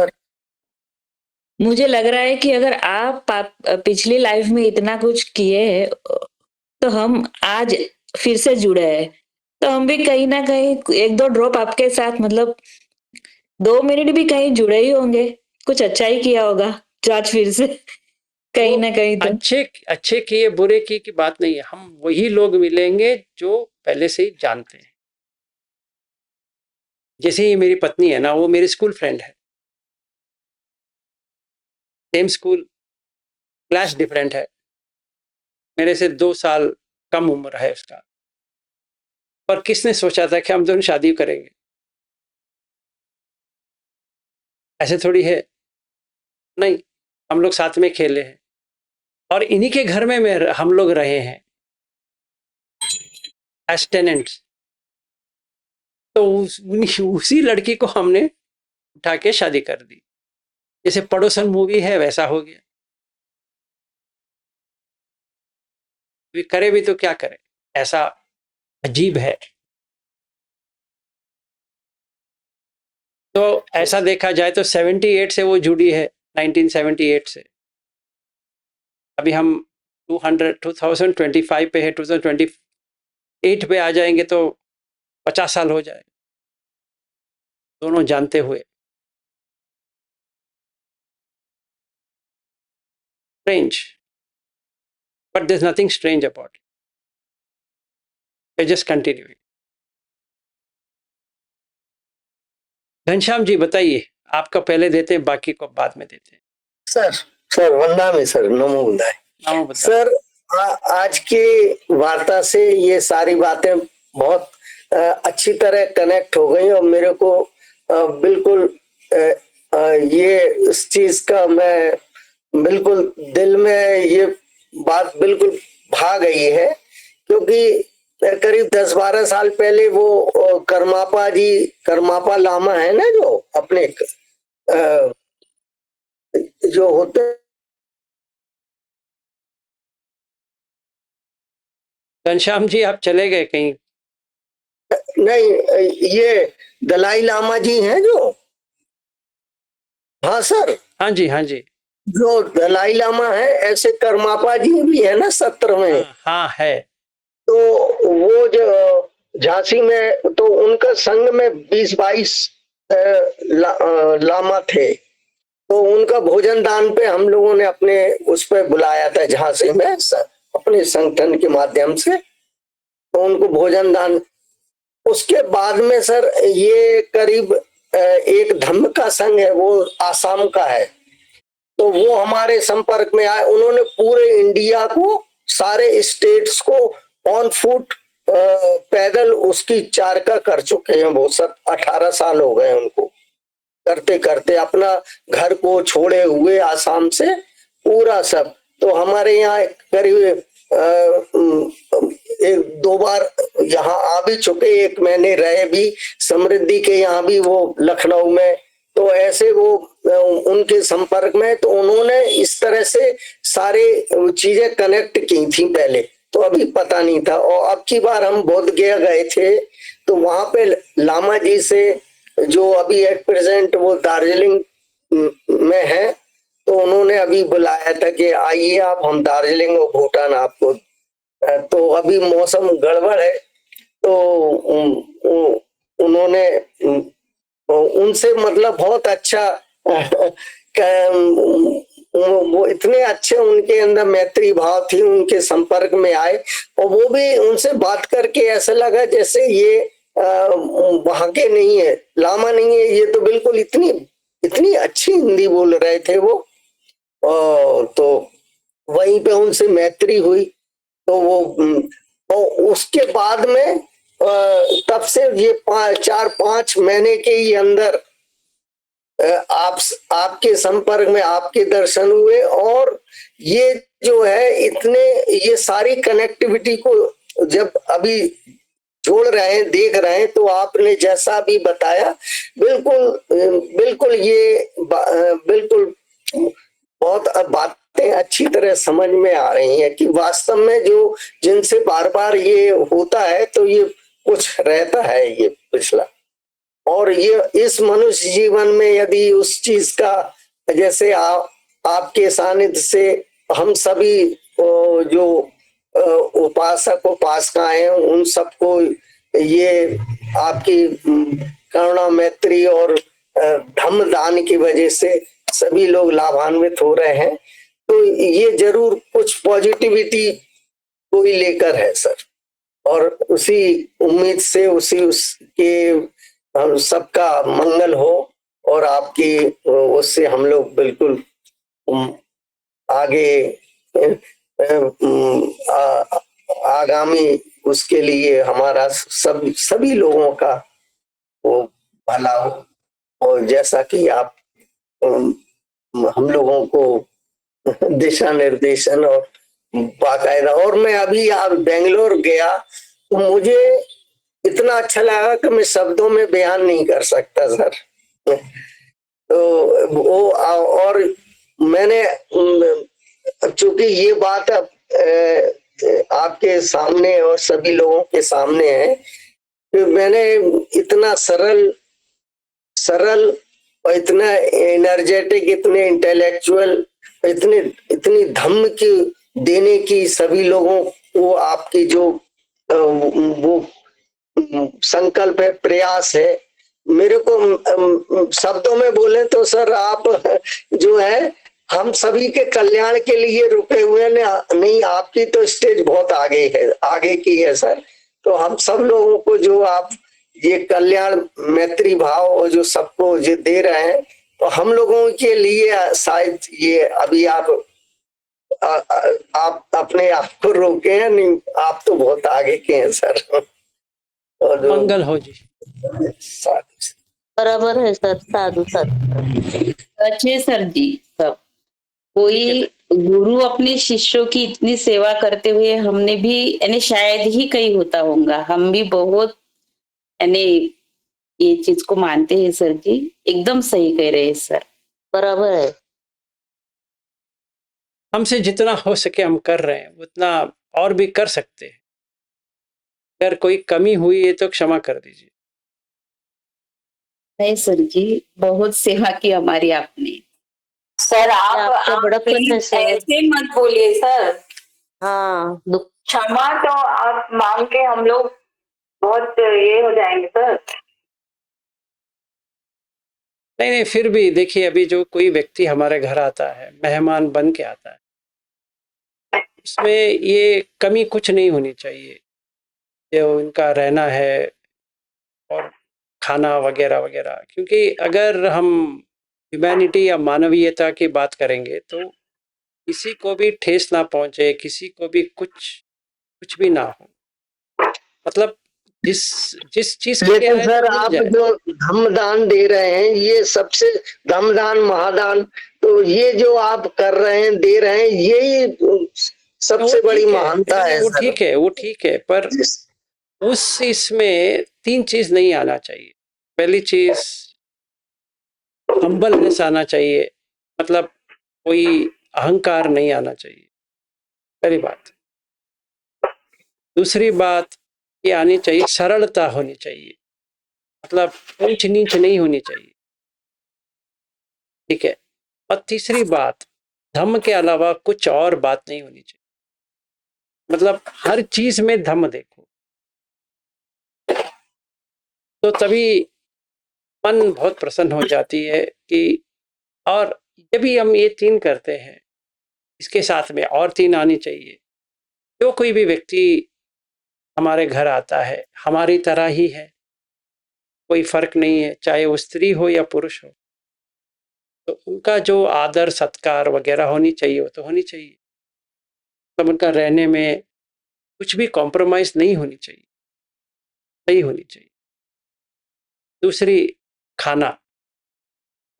मुझे लग रहा है कि अगर आप पिछली लाइफ में इतना कुछ किए हैं तो हम आज फिर से जुड़े हैं, तो हम भी कहीं ना कहीं एक दो ड्रॉप आपके साथ, मतलब 2 मिनट भी कहीं जुड़े ही होंगे, कुछ अच्छा ही किया होगा जो आज फिर से कहीं ना कहीं। तो अच्छे किए बुरे की बात नहीं है, हम वही लोग मिलेंगे जो पहले से ही जानते हैं। जैसे ही मेरी पत्नी है ना, वो मेरी स्कूल फ्रेंड है, सेम स्कूल, क्लास डिफरेंट है, मेरे से 2 साल कम उम्र है उसका। पर किसने सोचा था कि हम दोनों शादी करेंगे? ऐसे थोड़ी है, नहीं, हम लोग साथ में खेले हैं और इन्हीं के घर में हम लोग रहे हैं एज टेनेंट्स। तो उसी लड़की को हमने उठा के शादी कर दी। जैसे पड़ोसन मूवी है वैसा हो गया। करे भी तो क्या करे, ऐसा अजीब है। तो ऐसा देखा जाए तो 78 से वो जुड़ी है, 1978 से। अभी हम 2025 पे है, 2028 पे आ जाएंगे तो 50 साल हो जाए, दोनों जानते हुए। Strange, but there's nothing strange about it. We're just continuing. Ghanshyam ji बताइए, आपका पहले देते हैं, बाकी को बाद में देते हैं। सर वंदा में सर, नमो बुधाय। सर आज के वार्ता से ये सारी बातें बहुत अच्छी तरह कनेक्ट हो गई और मेरे को बिल्कुल ये इस चीज का मैं बिल्कुल दिल में ये बात बिल्कुल भा गई है, क्योंकि करीब 10-12 साल पहले वो करमापा लामा है ना, जो अपने जो होते, घनश्याम जी आप चले गए कहीं? नहीं, ये दलाई लामा जी हैं जो, हाँ सर, हाँ जी, हाँ जी, जो दलाई लामा है, ऐसे करमापा जी भी है ना 17 में। हाँ है। तो वो जो झांसी में, तो उनका संघ में 20-22 लामा थे, तो उनका भोजन दान पे हम लोगों ने अपने उस पे बुलाया था झांसी में, अपने संगठन के माध्यम से, तो उनको भोजन दान। उसके बाद में सर ये करीब एक धम्म का संघ है, वो आसाम का है, तो वो हमारे संपर्क में आए। उन्होंने पूरे इंडिया को, सारे स्टेट्स को ऑन फुट पैदल उसकी चारका कर चुके हैं वो सब। 18 साल हो गए उनको करते करते, अपना घर को छोड़े हुए आसाम से पूरा सब। तो हमारे यहाँ करीब 1-2 बार यहाँ आ भी चुके, 1 महीने रहे भी, समृद्धि के यहाँ भी, वो लखनऊ में। तो ऐसे वो उनके संपर्क में, तो उन्होंने इस तरह से सारे चीजें कनेक्ट की थी पहले, तो अभी पता नहीं था। और अब की बार हम बोध गया गए थे, तो वहां पे लामा जी से, जो अभी एट प्रेजेंट वो दार्जिलिंग में है, तो उन्होंने अभी बुलाया था कि आइए आप, हम दार्जिलिंग और भूटान आपको। तो अभी मौसम गड़बड़ है, तो उन्होंने उनसे मतलब बहुत अच्छा वो इतने अच्छे उनके अंदर मैत्री भाव थी, उनके संपर्क में आए और वो भी उनसे बात करके ऐसा लगा जैसे ये वहां के नहीं है, लामा नहीं है, ये तो बिल्कुल इतनी इतनी अच्छी हिंदी बोल रहे थे वो। तो वहीं पे उनसे मैत्री हुई। तो वो और उसके बाद में तब से ये 4-5 महीने के ही अंदर आपके संपर्क में आपके दर्शन हुए और ये जो है इतने ये सारी कनेक्टिविटी को जब अभी जोड़ रहे हैं, देख रहे हैं, तो आपने जैसा भी बताया बिल्कुल ये बिल्कुल बहुत बातें अच्छी तरह समझ में आ रही हैं कि वास्तव में जो जिनसे बार बार ये होता है तो ये कुछ रहता है ये पिछला, और ये इस मनुष्य जीवन में यदि उस चीज का जैसे आपके सानिध्य से हम सभी जो उपासक उपासकाएं हैं उन सबको ये आपकी करुणा मैत्री और धम्म दान की वजह से सभी लोग लाभान्वित हो रहे हैं, तो ये जरूर कुछ पॉजिटिविटी को ही लेकर है सर। और उसी उम्मीद से उसके हम सबका मंगल हो और आपकी उससे हम लोग बिल्कुल आगे आगामी उसके लिए हमारा सभी लोगों का वो भला हो, और जैसा कि आप हम लोगों को दिशा निर्देशन और बाकायदा। और मैं अभी बेंगलोर गया तो मुझे इतना अच्छा लगा कि मैं शब्दों में बयान नहीं कर सकता सर। तो वो और मैंने चूंकि ये बात अब आपके सामने और सभी लोगों के सामने है, तो मैंने इतना सरल और इतना एनर्जेटिक, इतने इंटेलेक्चुअल, इतनी धम्म की देने की सभी लोगों को आपकी जो वो संकल्प है, प्रयास है, मेरे को शब्दों में बोले तो सर आप जो है हम सभी के कल्याण के लिए रुके हुए नहीं, आपकी तो स्टेज बहुत आगे की है सर। तो हम सब लोगों को जो आप ये कल्याण मैत्री भाव और जो सबको जो दे रहे हैं, तो हम लोगों के लिए शायद ये अभी आप अपने आप को रोके हैं नहीं, आप तो बहुत आगे के हैं सर। और मंगल हो जी। बराबर है सर, साधु साधु। अच्छे सर जी। सब कोई गुरु अपने शिष्यों की इतनी सेवा करते हुए हमने भी यानी शायद ही कहीं होता होगा, हम भी बहुत यानी ये चीज को मानते हैं सर जी, एकदम सही कह रहे हैं सर। बराबर है। हमसे जितना हो सके हम कर रहे हैं, उतना और भी कर सकते हैं। अगर कोई कमी हुई है तो क्षमा कर दीजिए। नहीं सर जी, बहुत सेवा की हमारी आपने। सर आप बड़ा प्लीज ऐसे मत बोलिए सर। हाँ, क्षमा तो आप मांग के हम लोग बहुत ये हो जाएंगे सर। नहीं, फिर भी देखिए, अभी जो कोई व्यक्ति हमारे घर आता है, मेहमान बन के आता है, उसमें ये कमी कुछ नहीं होनी चाहिए। जो उनका रहना है और खाना वगैरह वगैरह, क्योंकि अगर हम ह्यूमैनिटी या मानवीयता की बात करेंगे तो किसी को भी ठेस ना पहुंचे, किसी को भी कुछ भी ना हो, मतलब जिस चीज लेकिन सर आप जो धम्मदान दे रहे हैं, ये सबसे धम्मदान महादान, तो ये जो आप कर रहे हैं, दे रहे हैं, यही सबसे बड़ी महानता है। वो ठीक है, पर उस इसमें 3 चीज नहीं आना चाहिए। पहली चीज हम्बलनेस आना चाहिए, मतलब कोई अहंकार नहीं आना चाहिए, पहली बात। दूसरी बात ये आनी चाहिए, सरलता होनी चाहिए, मतलब ऊंच नीच नहीं होनी चाहिए, ठीक है। और तीसरी बात, धम्म के अलावा कुछ और बात नहीं होनी चाहिए, मतलब हर चीज में धम्म देखो, तो तभी मन बहुत प्रसन्न हो जाती है कि और जब भी हम ये 3 करते हैं, इसके साथ में और 3 आनी चाहिए। जो कोई भी व्यक्ति हमारे घर आता है, हमारी तरह ही है, कोई फ़र्क नहीं है, चाहे वो स्त्री हो या पुरुष हो। तो उनका जो आदर सत्कार वगैरह होनी चाहिए, वो तो होनी चाहिए। तब उनका रहने में कुछ भी कॉम्प्रोमाइज़ नहीं होनी चाहिए, सही होनी चाहिए। दूसरी, खाना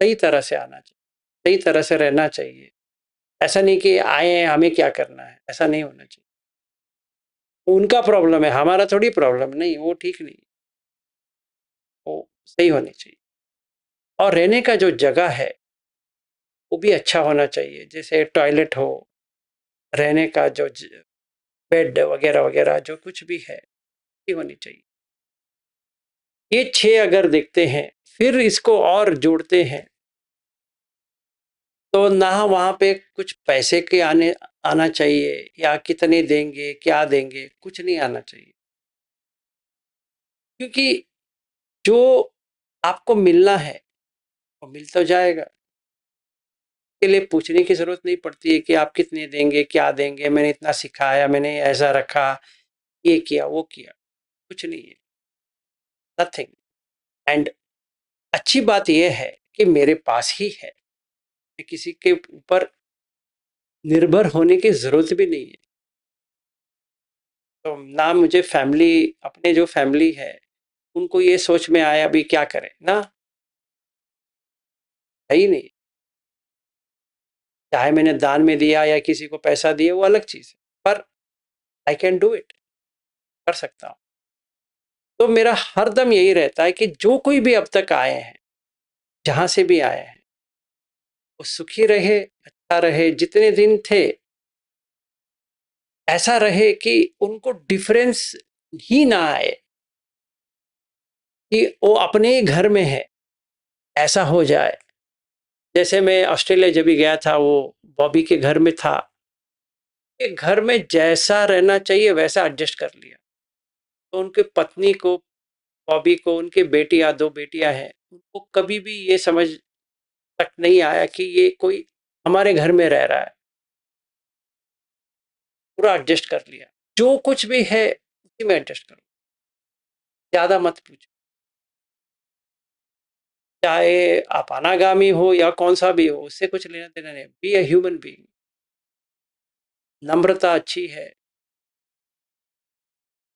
सही तरह से आना चाहिए, सही तरह से रहना चाहिए। ऐसा नहीं कि आए हैं, हमें क्या करना है, ऐसा नहीं होना चाहिए। उनका प्रॉब्लम है, हमारा थोड़ी प्रॉब्लम नहीं, वो ठीक नहीं, वो सही होनी चाहिए। और रहने का जो जगह है, वो भी अच्छा होना चाहिए, जैसे टॉयलेट हो, रहने का जो बेड वगैरह वगैरह जो कुछ भी है, ये होनी चाहिए। ये 6 अगर देखते हैं, फिर इसको और जोड़ते हैं, तो ना वहाँ पे कुछ पैसे के आना चाहिए या कितने देंगे, क्या देंगे, कुछ नहीं आना चाहिए। क्योंकि जो आपको मिलना है, वो मिल तो जाएगा। के लिए पूछने की ज़रूरत नहीं पड़ती है कि आप कितने देंगे, क्या देंगे, मैंने इतना सिखाया, मैंने ऐसा रखा, ये किया, वो किया, कुछ नहीं है, नथिंग। एंड अच्छी बात यह है कि मेरे पास ही है, किसी के ऊपर निर्भर होने की ज़रूरत भी नहीं है। तो ना मुझे फैमिली, अपने जो फैमिली है, उनको ये सोच में आया अभी क्या करें, ना, है ही नहीं। चाहे मैंने दान में दिया या किसी को पैसा दिया, वो अलग चीज़ है, पर आई कैन डू इट, कर सकता हूँ। तो मेरा हरदम यही रहता है कि जो कोई भी अब तक आए हैं, जहाँ से भी आए हैं, वो सुखी रहे, अच्छा रहे, जितने दिन थे ऐसा रहे कि उनको डिफरेंस ही ना आए कि वो अपने ही घर में है, ऐसा हो जाए। जैसे मैं ऑस्ट्रेलिया जब भी गया था, वो बॉबी के घर में था, एक घर में जैसा रहना चाहिए वैसा एडजस्ट कर लिया। तो उनके पत्नी को, बॉबी को, उनके बेटियां, 2 बेटियां हैं, उनको कभी भी ये समझ तक नहीं आया कि ये कोई हमारे घर में रह रहा है। पूरा एडजस्ट कर लिया, जो कुछ भी है उसी में एडजस्ट करो, ज़्यादा मत पूछो। चाहे आप अनागामी हो या कौन सा भी हो, उससे कुछ लेना देना नहीं। Be a human being. नम्रता अच्छी है,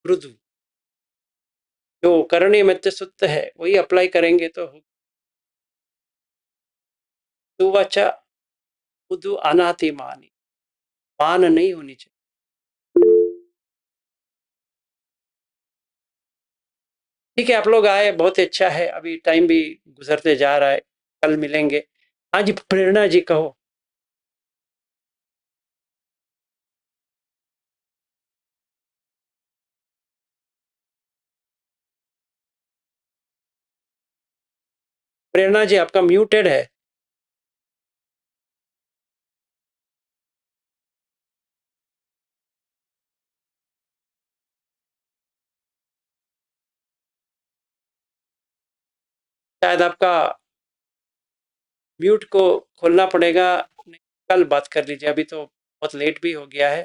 मृदु, जो करणी मध्य सूत्र है वही अप्लाई करेंगे तो हो। सुवाचा मृदु अनाति मानी, मान नहीं होनी चाहिए। ठीक है, आप लोग आए, बहुत अच्छा है। अभी टाइम भी गुजरते जा रहा है, कल मिलेंगे। हाँ जी, प्रेरणा जी कहो। प्रेरणा जी आपका म्यूटेड है। शायद आपका म्यूट को खोलना पड़ेगा, नहीं, कल बात कर लीजिए, अभी तो बहुत लेट भी हो गया है।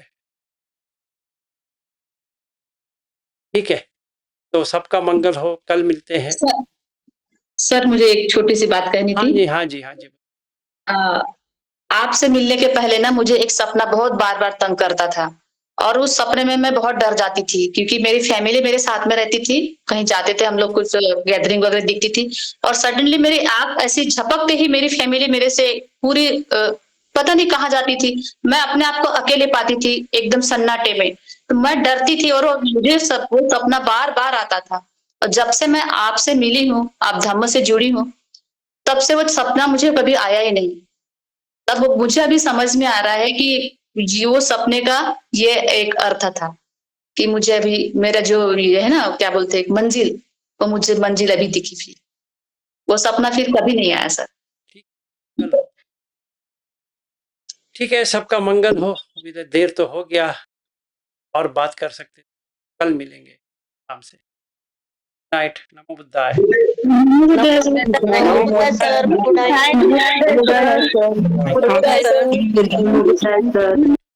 ठीक है, तो सबका मंगल हो, कल मिलते हैं। सर मुझे एक छोटी सी बात कहनी हाँ थी। जी, हाँ जी, हाँ जी। आपसे मिलने के पहले ना मुझे एक सपना बहुत बार बार तंग करता था, और उस सपने में मैं बहुत डर जाती थी, क्योंकि मेरी फैमिली मेरे साथ में रहती थी, कहीं जाते थे हम लोग, कुछ गैदरिंग वगैरह दिखती थी, और सडनली मेरी आंख ऐसी झपकते ही मेरी फैमिली मेरे से पूरी पता नहीं कहाँ जाती थी। मैं अपने आप को अकेले पाती थी एकदम सन्नाटे में, तो मैं डरती थी, और मुझे वो सपना बार बार आता था। और जब से मैं आपसे मिली हूँ, आप धम्म से जुड़ी हूँ, तब से वो सपना मुझे कभी आया ही नहीं। तब मुझे अभी समझ में आ रहा है कि वो सपने का ये एक अर्थ था, कि मुझे अभी मेरा जो ये है ना, क्या बोलते हैं, मंजिल, वो मुझे मंजिल अभी दिखी फिर। वो सपना फिर कभी नहीं आया सर। ठीक है, सबका मंगल हो। अभी तो देर तो हो गया, और बात कर सकते, कल मिलेंगे शाम से। नाइट। नमो बुद्धाय। Sir, good night.